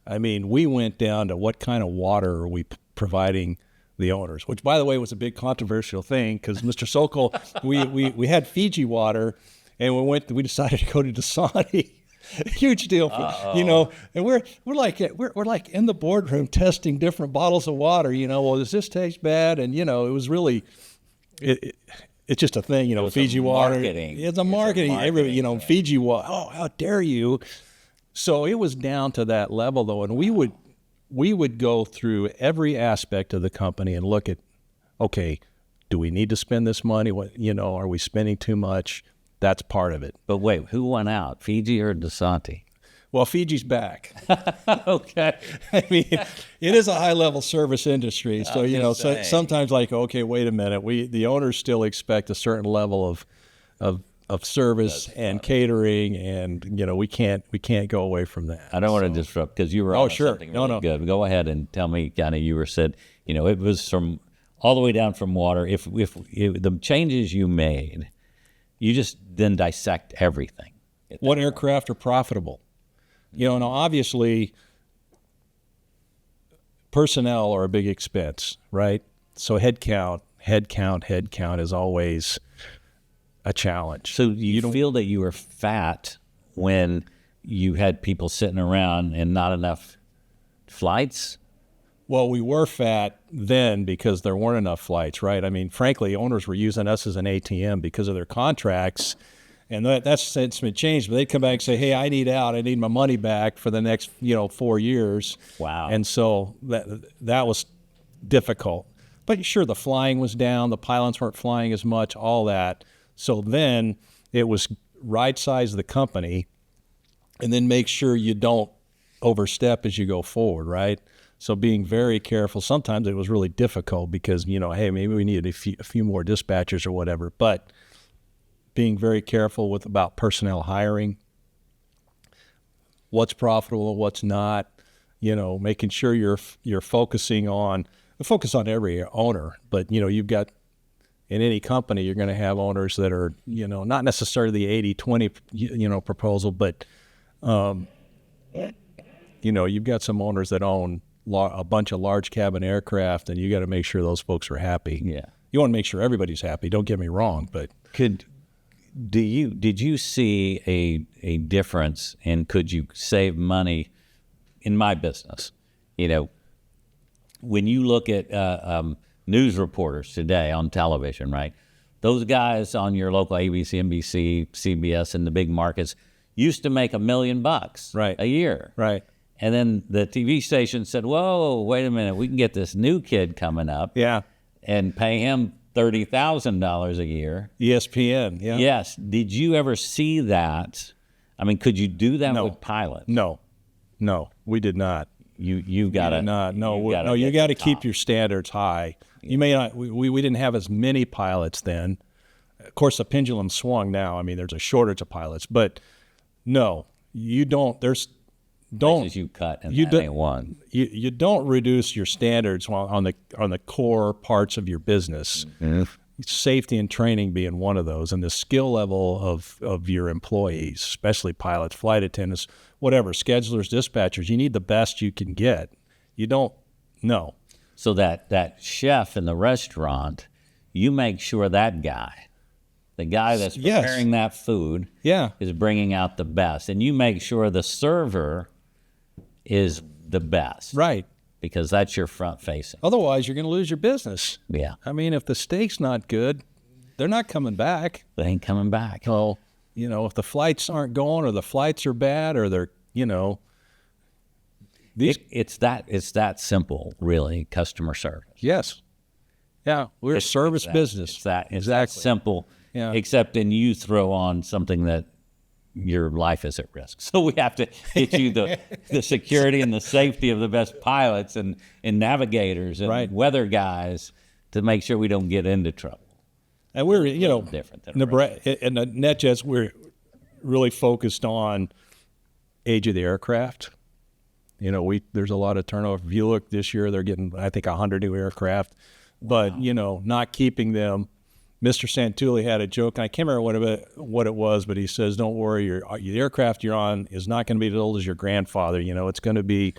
I mean, we went down to what kind of water are we providing the owners, which, by the way, was a big controversial thing because Mr. Sokol, we had Fiji water, and we decided to go to Dasani. Huge deal, and we're like in the boardroom testing different bottles of water. Well, does this taste bad? And it was really it's just a thing. Fiji water. It's a marketing. Fiji water. Oh, how dare you! So it was down to that level though, and we would go through every aspect of the company and look at, okay, do we need to spend this money? What are we spending too much? That's part of it. But wait, who won out, Fiji or Dasani? Well, Fiji's back. Okay. I mean, it is a high-level service industry, so sometimes okay, wait a minute. The owners still expect a certain level of service and catering, and we can't go away from that. I don't want to disrupt because you were on something really good. Go ahead and tell me, you said it was from all the way down from water. If the changes you made. You just then dissect everything. What aircraft are profitable? Now obviously personnel are a big expense, right? So headcount is always a challenge. So you don't feel that you were fat when you had people sitting around and not enough flights? Well, we were fat then because there weren't enough flights, right? I mean, frankly, owners were using us as an ATM because of their contracts, and that's since been changed. But they'd come back and say, hey, I need out. I need my money back for the next, 4 years. Wow. And so that was difficult. But sure, the flying was down. The pilots weren't flying as much, all that. So then it was right-size the company and then make sure you don't overstep as you go forward, right? So being very careful. Sometimes it was really difficult because, hey, maybe we needed a few more dispatchers or whatever. But being very careful about personnel hiring, what's profitable, what's not, making sure you're focusing on every owner. But, you've got in any company, you're going to have owners that are, not necessarily the 80-20, proposal, but, you've got some owners that own a bunch of large cabin aircraft, and you got to make sure those folks are happy. Yeah, you want to make sure everybody's happy. Don't get me wrong, but did you see a difference, and could you save money in my business? When you look at news reporters today on television, right? Those guys on your local ABC, NBC, CBS, and the big markets used to make $1 million a year, right? And then the TV station said, whoa, wait a minute, we can get this new kid coming up and pay him $30,000 a year. ESPN, yeah. Yes. Did you ever see that? I mean, could you do that with pilots? No, we did not. You got to you got to keep your standards high. Yeah. You may not. We didn't have as many pilots then. Of course, the pendulum swung now. I mean, there's a shortage of pilots, but no, you don't. You cut and that ain't one. You don't reduce your standards on the core parts of your business. Mm-hmm. Safety and training being one of those, and the skill level of your employees, especially pilots, flight attendants, whatever, schedulers, dispatchers. You need the best you can get. You don't know. So that chef in the restaurant, you make sure that guy, the guy that's preparing that food, is bringing out the best, and you make sure the server is the best, right? Because that's your front facing. Otherwise, you're going to lose your business. Yeah. I mean, if the steak's not good, they're not coming back. They ain't coming back. So, if the flights aren't going, or the flights are bad, or they're, it's that simple, really. Customer service. Yes. Yeah, we're a service business. It's that simple. Yeah. Except then you throw on something that your life is at risk. So we have to get you the security and the safety of the best pilots and navigators and weather guys to make sure we don't get into trouble. And we're, different than in the NetJets, we're really focused on age of the aircraft. There's a lot of turnover. If you look this year, they're getting, I think, 100 new aircraft, but, not keeping them Mr. Santulli had a joke, and I can't remember what it was, but he says, "Don't worry, the aircraft you're on is not going to be as old as your grandfather. It's going to be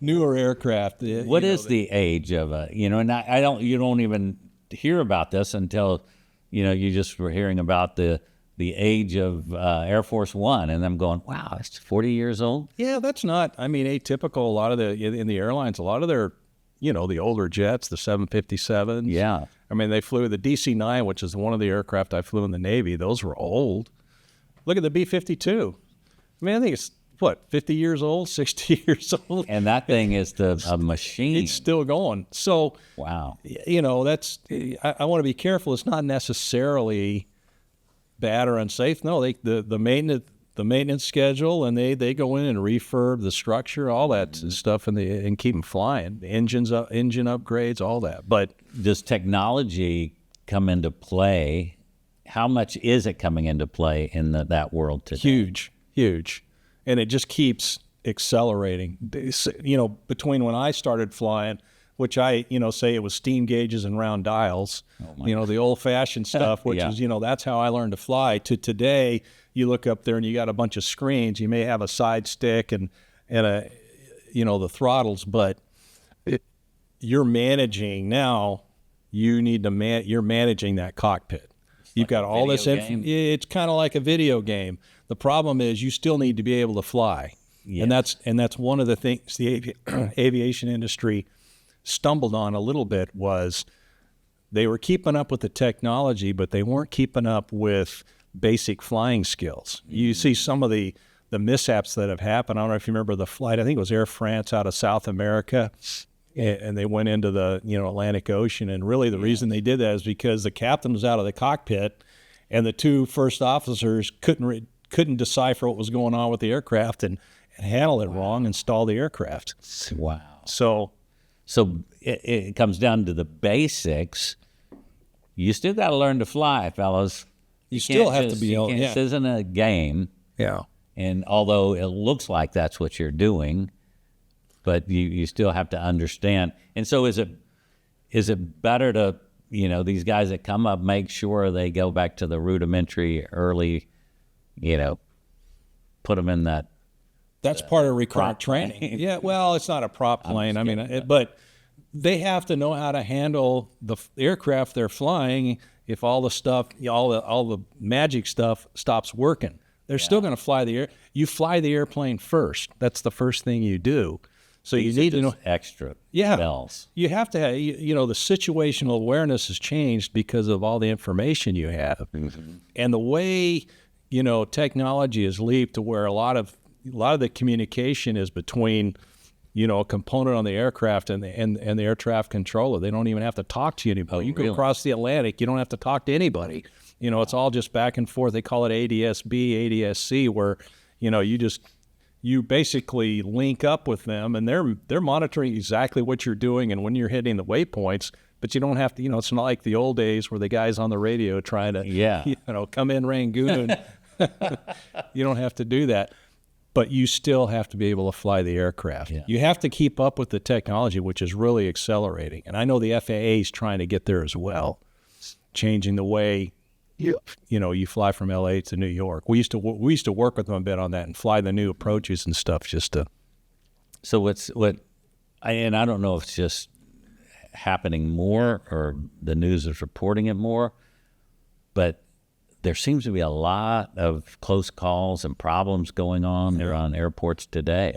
newer aircraft." What is the age of a, and you don't even hear about this until, you just were hearing about the age of Air Force One, and I'm going, wow, it's 40 years old? Yeah, that's not, atypical. A lot of in the airlines, a lot of their, the older jets, the 757s. Yeah. They flew the DC-9, which is one of the aircraft I flew in the Navy. Those were old. Look at the B-52. I think it's, 50 years old, 60 years old? And that thing is a machine. It's still going. So, wow. That's, I want to be careful. It's not necessarily bad or unsafe. No, the maintenance schedule, and they go in and refurb the structure, all that stuff, and keep them flying. The engine upgrades, all that. But does technology come into play? How much is it coming into play in that world today? Huge. And it just keeps accelerating. Between when I started flying, which I, say it was steam gauges and round dials, the old-fashioned stuff, which is, that's how I learned to fly, to today, you look up there and you got a bunch of screens. You may have a side stick and a, the throttles, but you're managing now. You're managing that cockpit. You've got all this. It's kind of like a video game. The problem is you still need to be able to fly, yes. and that's one of the things the aviation industry stumbled on a little bit, was they were keeping up with the technology, but they weren't keeping up with basic flying skills. You see some of the mishaps that have happened. I don't know if you remember the flight. I think it was Air France out of South America, and they went into the Atlantic Ocean. And really the reason they did that is because the captain was out of the cockpit, and the two first officers couldn't decipher what was going on with the aircraft and handle it wrong and stall the aircraft. Wow. So it comes down to the basics. You still got to learn to fly, fellas. You still have to be able. Yeah. This isn't a game. Yeah. And although it looks like that's what you're doing, but you still have to understand. And so is it better to, these guys that come up, make sure they go back to the rudimentary early, put them in that. That's part of recurrent training. Yeah, well, it's not a prop plane. But they have to know how to handle the aircraft they're flying. If all the stuff, all the magic stuff stops working, they're still going to fly the air. You fly the airplane first. That's the first thing you do. So you need to know extra bells. You have to have, the situational awareness has changed because of all the information you have, and the way technology has leaped to where a lot of the communication is between, a component on the aircraft and the air traffic controller. They don't even have to talk to you anymore. You go across the Atlantic, you don't have to talk to anybody. It's all just back and forth. They call it ADS-B, ADS-C, where, you basically link up with them, and they're monitoring exactly what you're doing and when you're hitting the waypoints. But you don't have to, it's not like the old days where the guy's on the radio trying to, come in Rangoon. You don't have to do that. But you still have to be able to fly the aircraft. Yeah. You have to keep up with the technology, which is really accelerating. And I know the FAA is trying to get there as well, changing the way you fly from LA to New York. We used to work with them a bit on that and fly the new approaches and stuff just to. So and I don't know if it's just happening more or the news is reporting it more, but there seems to be a lot of close calls and problems going on there on airports today.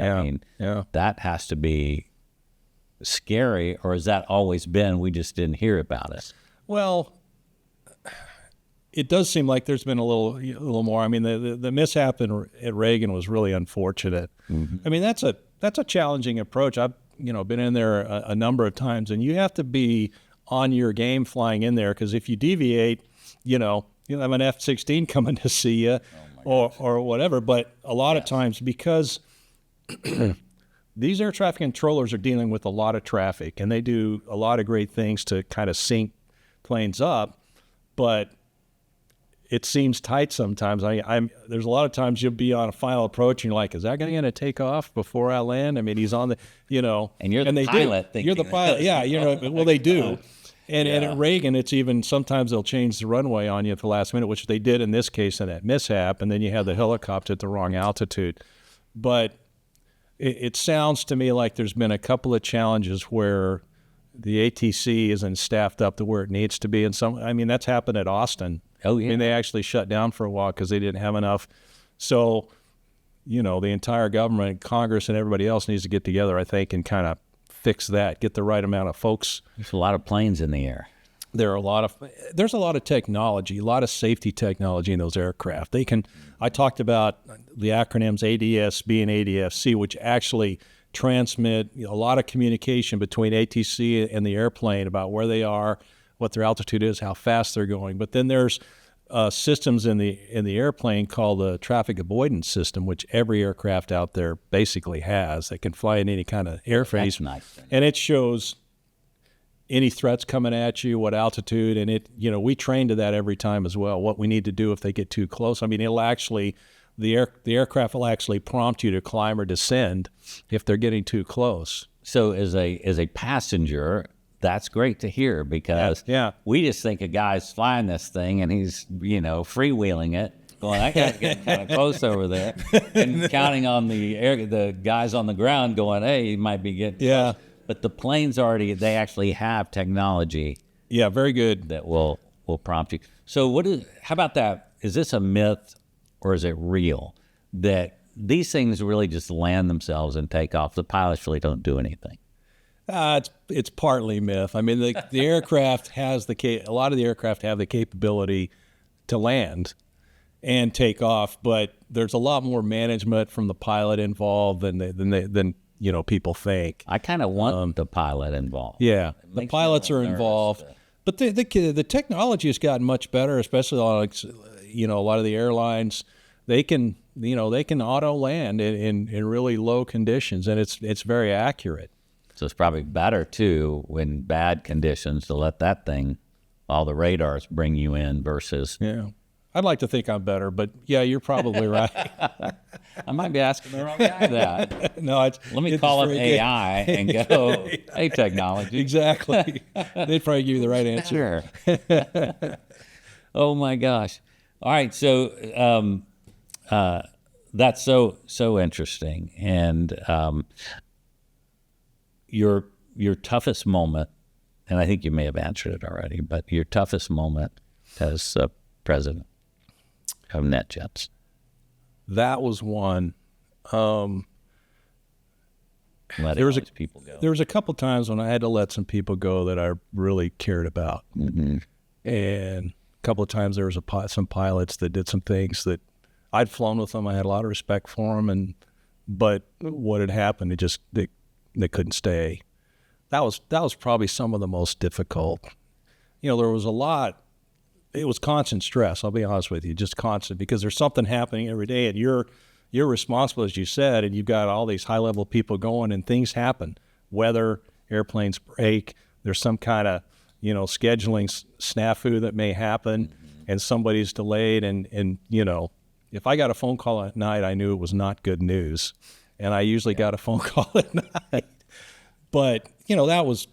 That has to be scary, or has that always been, we just didn't hear about it? Well, it does seem like there's been a little more. The mishap at Reagan was really unfortunate. Mm-hmm. That's a challenging approach. I've been in there a number of times, and you have to be on your game flying in there, because if you deviate, you'll have an F-16 coming to see you, or whatever. But a lot of times, because these air traffic controllers are dealing with a lot of traffic, and they do a lot of great things to kind of sync planes up, but it seems tight sometimes. There's a lot of times you'll be on a final approach and you're like, is that guy going to take off before I land? He's on the, And you're the pilot. You're the pilot. Yeah, well, they do. And at Reagan, it's even sometimes they'll change the runway on you at the last minute, which they did in this case in that mishap, and then you have the helicopter at the wrong altitude. But it sounds to me like there's been a couple of challenges where the ATC isn't staffed up to where it needs to be. And that's happened at Austin. Oh, yeah. I mean, they actually shut down for a while because they didn't have enough. So, the entire government, Congress, and everybody else needs to get together, I think, and kind of fix that, get the right amount of folks. There's a lot of planes in the air. There's a lot of technology, a lot of safety technology in those aircraft. I talked about the acronyms ADS-B and ADS-C, which actually transmit a lot of communication between ATC and the airplane about where they are, what their altitude is, how fast they're going. But then there's systems in the airplane called the traffic avoidance system, which every aircraft out there basically has. They can fly in any kind of airphase. That's nice. And it shows any threats coming at you, what altitude, and we train to that every time as well, what we need to do if they get too close. I mean, the aircraft will actually prompt you to climb or descend if they're getting too close. So as a passenger, that's great to hear, because we just think a guy's flying this thing and he's, freewheeling it, going, I got to get kind of close over there, and counting on the guys on the ground going, hey, he might be getting close. But the planes they actually have technology. Yeah, very good. That will prompt you. So how about that? Is this a myth or is it real that these things really just land themselves and take off? The pilots really don't do anything. It's partly myth. I mean, the aircraft has a lot of the aircraft have the capability to land and take off, but there's a lot more management from the pilot involved than people think. I kind of want the pilot involved. Yeah, the pilots are involved, but the technology has gotten much better, especially on a lot of the airlines. They can auto land in really low conditions, and it's very accurate. So it's probably better too when bad conditions to let that thing, all the radars bring you in versus. Yeah. I'd like to think I'm better, but yeah, you're probably right. I might be asking the wrong guy that. No, let me call up AI and go, hey, technology. Exactly. They'd probably give you the right answer. Sure. Oh my gosh. All right, so that's so interesting, and your toughest moment, and I think you may have answered it already, but your toughest moment as president of NetJets. That was one. There was a couple times when I had to let some people go that I really cared about, and a couple of times there was some pilots that did some things that I'd flown with them. I had a lot of respect for them, but what had happened, they couldn't stay. That was probably some of the most difficult. There was a lot. It was constant stress. I'll be honest with you, just constant, because there's something happening every day, and you're responsible, as you said, and you've got all these high-level people going, and things happen. Weather, airplanes break. There's some kind of scheduling snafu that may happen, and somebody's delayed, and if I got a phone call at night, I knew it was not good news, and I usually got a phone call at night. But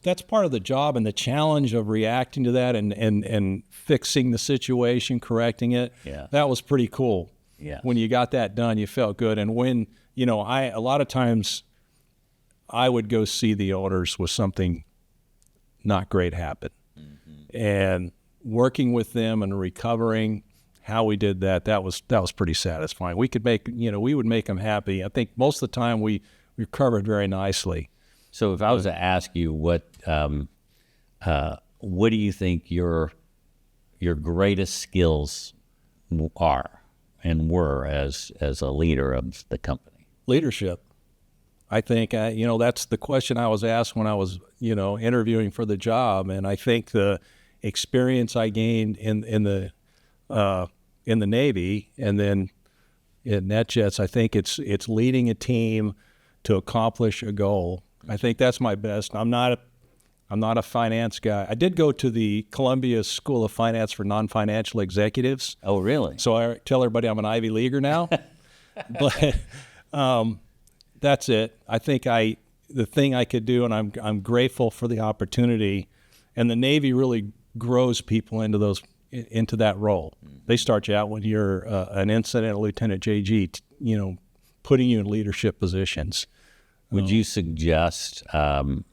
that's part of the job, and the challenge of reacting to that and fixing the situation, correcting it. Yeah. That was pretty cool. Yeah. When you got that done, you felt good. And when a lot of times I would go see the owners with something not great happen, and working with them and recovering how we did that was pretty satisfying. We could we would make them happy. I think most of the time we recovered very nicely. So if I was to ask you what do you think your greatest skills are and were as a leader of the company? Leadership. I think that's the question I was asked when I was interviewing for the job, and I think the experience I gained in the Navy and then in NetJets, I think it's leading a team to accomplish a goal. I think that's my best. I'm not a finance guy. I did go to the Columbia School of Finance for non-financial executives. Oh, really? So I tell everybody I'm an Ivy Leaguer now. But that's it. I think the thing I could do, and I'm grateful for the opportunity, And the Navy really grows people into that role. They start you out when you're an incident, a lieutenant JG, putting you in leadership positions. Would you suggest a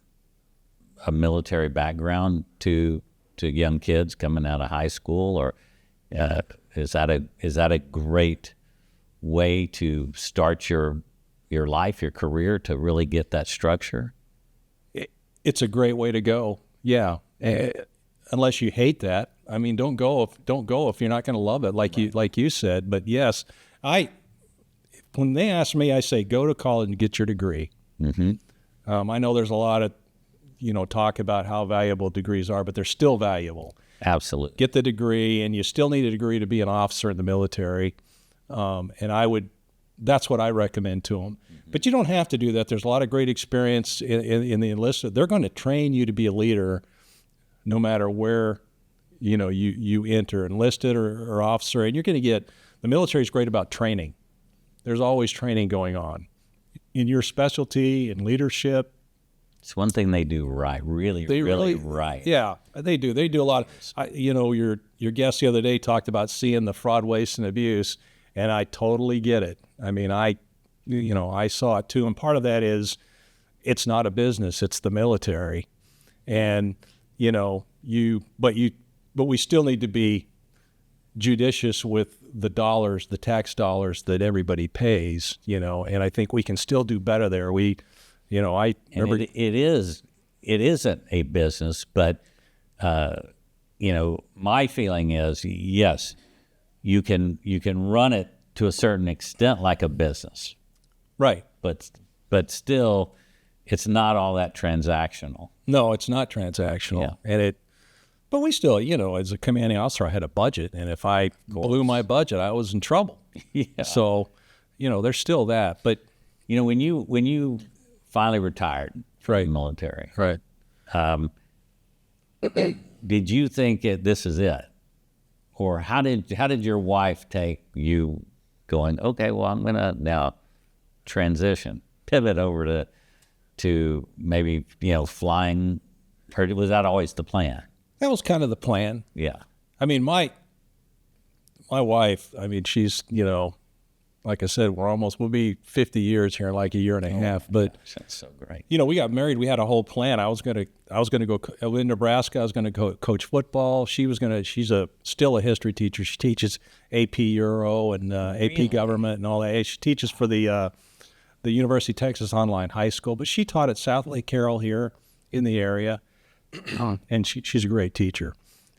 military background to young kids coming out of high school, or is that a great way to start your life, your career, to really get that structure? It's a great way to go. Yeah. Unless you hate that. I mean, don't go if you're not going to love it, like you said. But yes, when they ask me, I say go to college and get your degree. I know there's a lot of talk about how valuable degrees are, but they're still valuable. Absolutely. Get the degree, and you still need a degree to be an officer in the military. That's what I recommend to them. But you don't have to do that. There's a lot of great experience in the enlisted. They're going to train you to be a leader no matter where you enter, enlisted or officer. And you're going to get, the military is great about training. There's always training going on in your specialty, in leadership. It's one thing they do right, really right. Yeah, they do. They do a lot. Your guest the other day talked about seeing the fraud, waste, and abuse, and I totally get it. I mean, I saw it too, and part of that is it's not a business; it's the military, and but we still need to be judicious with the dollars, the tax dollars that everybody pays. And I think we can still do better there. I remember it isn't a business, but my feeling is yes, you can run it to a certain extent like a business, right? But still, it's not all that transactional. No, it's not transactional, but we still, as a commanding officer, I had a budget, and if I blew my budget, I was in trouble. Yeah. So, there's still that, but when you finally retired from the military, right? Did you think this is it, or how did your wife take you going? Okay, well, I'm gonna now pivot over to maybe flying, or was that always the plan? That was kind of the plan. Yeah. I mean, my wife, she's, like I said, we'll be 50 years here in like a year and a half. But that's so great. We got married. We had a whole plan. I was gonna go in Nebraska. I was gonna go coach football. She's still a history teacher. She teaches AP Euro and AP Government and all that. She teaches for the University of Texas Online High School. But she taught at South Lake Carroll here in the area, and she's a great teacher.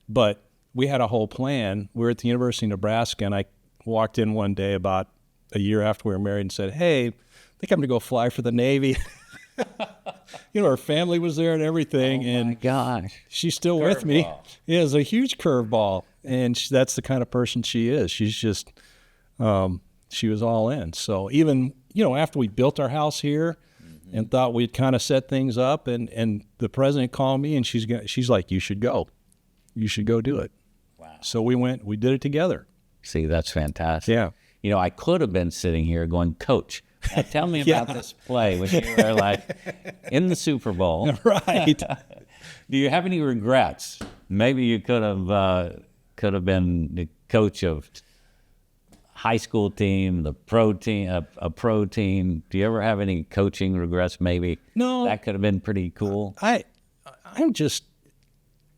But we had a whole plan. We were at the University of Nebraska, and I walked in one day about a year after we were married and said, hey, I think I'm going to go fly for the Navy. Her family was there and everything. Oh, my gosh. She's still with me. Yeah, it was a huge curveball. And that's the kind of person she is. She's just, she was all in. So even, after we built our house here and thought we'd kind of set things up, and the president called me and she's like, you should go. You should go do it. Wow. So we did it together. See, that's fantastic. Yeah. I could have been sitting here going, Coach, now tell me about this play when you were like in the Super Bowl. Right. Do you have any regrets? Maybe you could have been the coach of high school team, the pro team, a pro team. Do you ever have any coaching regrets? Maybe. No. That could have been pretty cool. I'm just,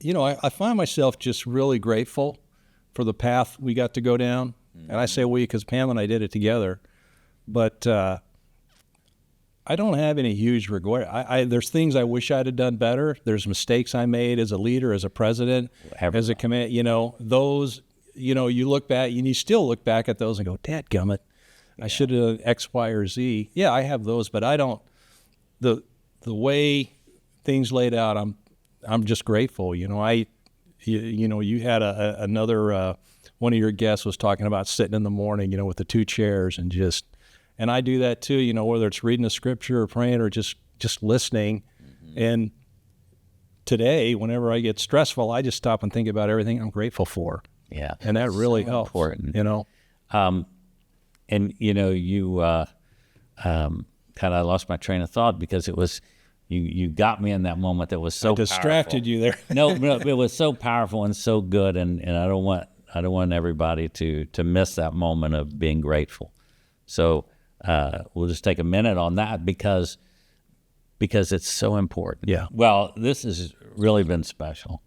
I find myself just really grateful for the path we got to go down. And I say we because Pam and I did it together. But I don't have any huge regret. There's things I wish I'd have done better. There's mistakes I made as a leader, as a president, as a command. Those, you look back, and you still look back at those and go, dadgummit, I should have done X, Y, or Z. Yeah, I have those, but I don't. The way things laid out, I'm just grateful. You had another one of your guests was talking about sitting in the morning, with the two chairs and I do that too, whether it's reading the scripture or praying or just listening. And today, whenever I get stressful, I just stop and think about everything I'm grateful for. Yeah. And that really helps. Important. And you kind of lost my train of thought because it was, you got me in that moment that was so I distracted powerful. you there. No, it was so powerful and so good, and I don't want everybody to miss that moment of being grateful. So we'll just take a minute on that because it's so important. Yeah. Well, this has really been special,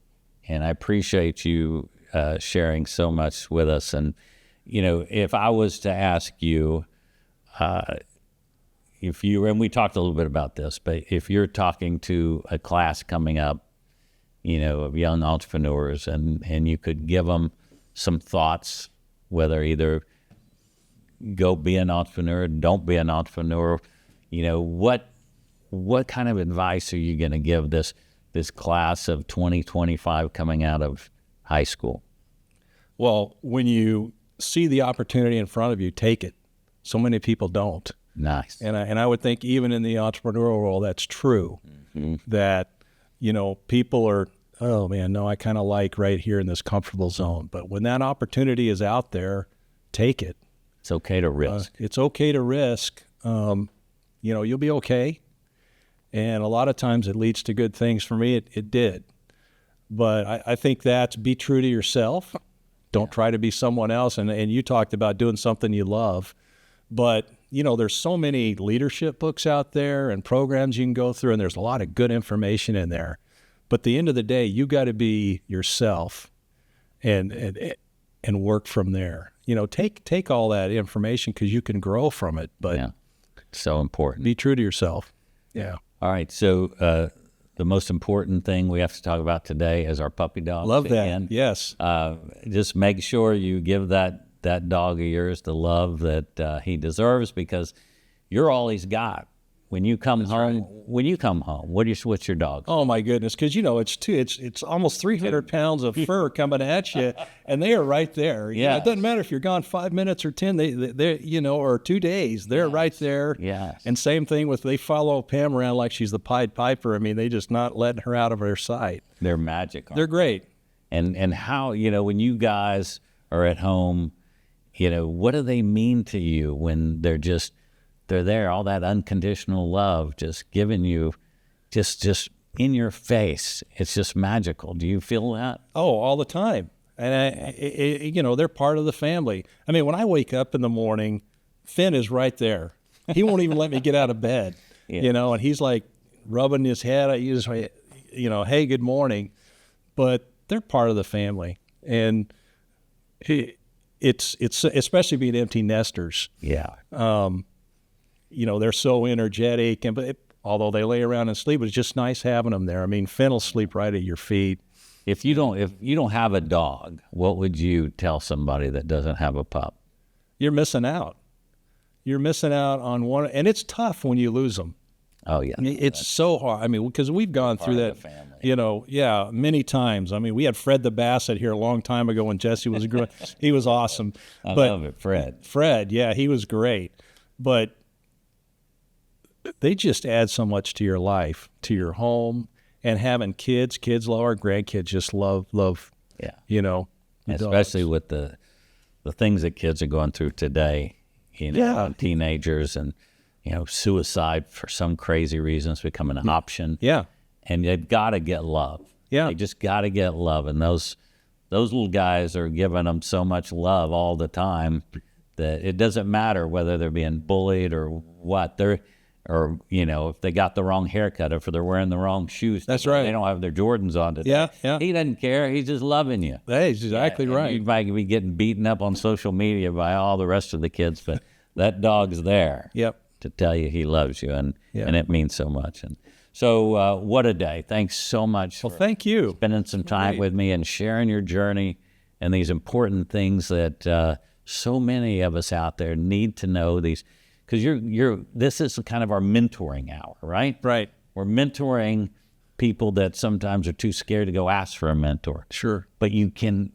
and I appreciate you sharing so much with us. And if I was to ask you, and we talked a little bit about this, but if you're talking to a class coming up, of young entrepreneurs, and you could give them some thoughts, whether either go be an entrepreneur, don't be an entrepreneur, what kind of advice are you going to give this class of 2025 coming out of high school? Well, when you see the opportunity in front of you, take it. So many people don't. Nice. And I would think even in the entrepreneurial world, that's true. Mm-hmm. That, people are, oh man, no, I kind of like right here in this comfortable zone. But when that opportunity is out there, take it. It's okay to risk. It's okay to risk. You'll be okay. And a lot of times it leads to good things. For me, it did. But I think that's be true to yourself. Don't try to be someone else. And you talked about doing something you love. But, there's so many leadership books out there and programs you can go through, and there's a lot of good information in there. But at the end of the day, you got to be yourself and work from there. Take all that information because you can grow from it. But yeah, so important. Be true to yourself. Yeah. All right. So the most important thing we have to talk about today is our puppy dog. Love that. Again. Yes. Just make sure you give that dog of yours the love that he deserves, because you're all he's got. When you come home, what's your dog? Oh my goodness, because it's almost 300 pounds of fur coming at you, and they are right there. Yeah, it doesn't matter if you're gone 5 minutes or 10, they or 2 days, they're right there. Yes. And same thing they follow Pam around like she's the Pied Piper. I mean, they just not letting her out of their sight. They're magic. They're great. And how when you guys are at home, what do they mean to you when they're there, all that unconditional love just giving you just in your face? It's just magical. Do you feel that? Oh, all the time. And they're part of the family. I mean, when I wake up in the morning, Finn is right there. He won't even let me get out of bed, and he's like rubbing his head. You just, hey, good morning. But they're part of the family. And it's especially being empty nesters. Yeah. They're so energetic, although they lay around and sleep, it's just nice having them there. I mean, Finn will sleep right at your feet. If you don't have a dog, what would you tell somebody that doesn't have a pup? You're missing out. You're missing out on one, and it's tough when you lose them. Oh yeah, it's so hard. I mean, because we've gone through that, many times. I mean, we had Fred the Basset here a long time ago when Jesse was growing. He was awesome. I love it, Fred. Fred, yeah, he was great. But they just add so much to your life, to your home, and having kids love our grandkids just love. Yeah, especially dogs. With the things that kids are going through today. Teenagers and. Suicide for some crazy reasons becoming an option. Yeah. And they've got to get love. Yeah. They just got to get love. And those little guys are giving them so much love all the time that it doesn't matter whether they're being bullied or what. If they got the wrong haircut or if they're wearing the wrong shoes. That's right. They don't have their Jordans on today. Yeah. He doesn't care. He's just loving you. That's exactly right. You might be getting beaten up on social media by all the rest of the kids, but that dog's there. Yep. To tell you he loves you, and it means so much. And so what a day. Thanks so much for thank you. Spending some time with me and sharing your journey and these important things that so many of us out there need to know, these, because this is kind of our mentoring hour, right? Right. We're mentoring people that sometimes are too scared to go ask for a mentor. Sure. But you can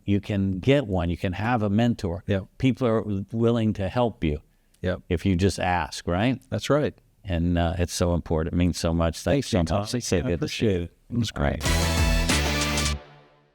get one. You can have a mentor. Yep. People are willing to help you. Yep. If you just ask, right? That's right. And it's so important. It means so much. Thanks so much. I appreciate it. It was great.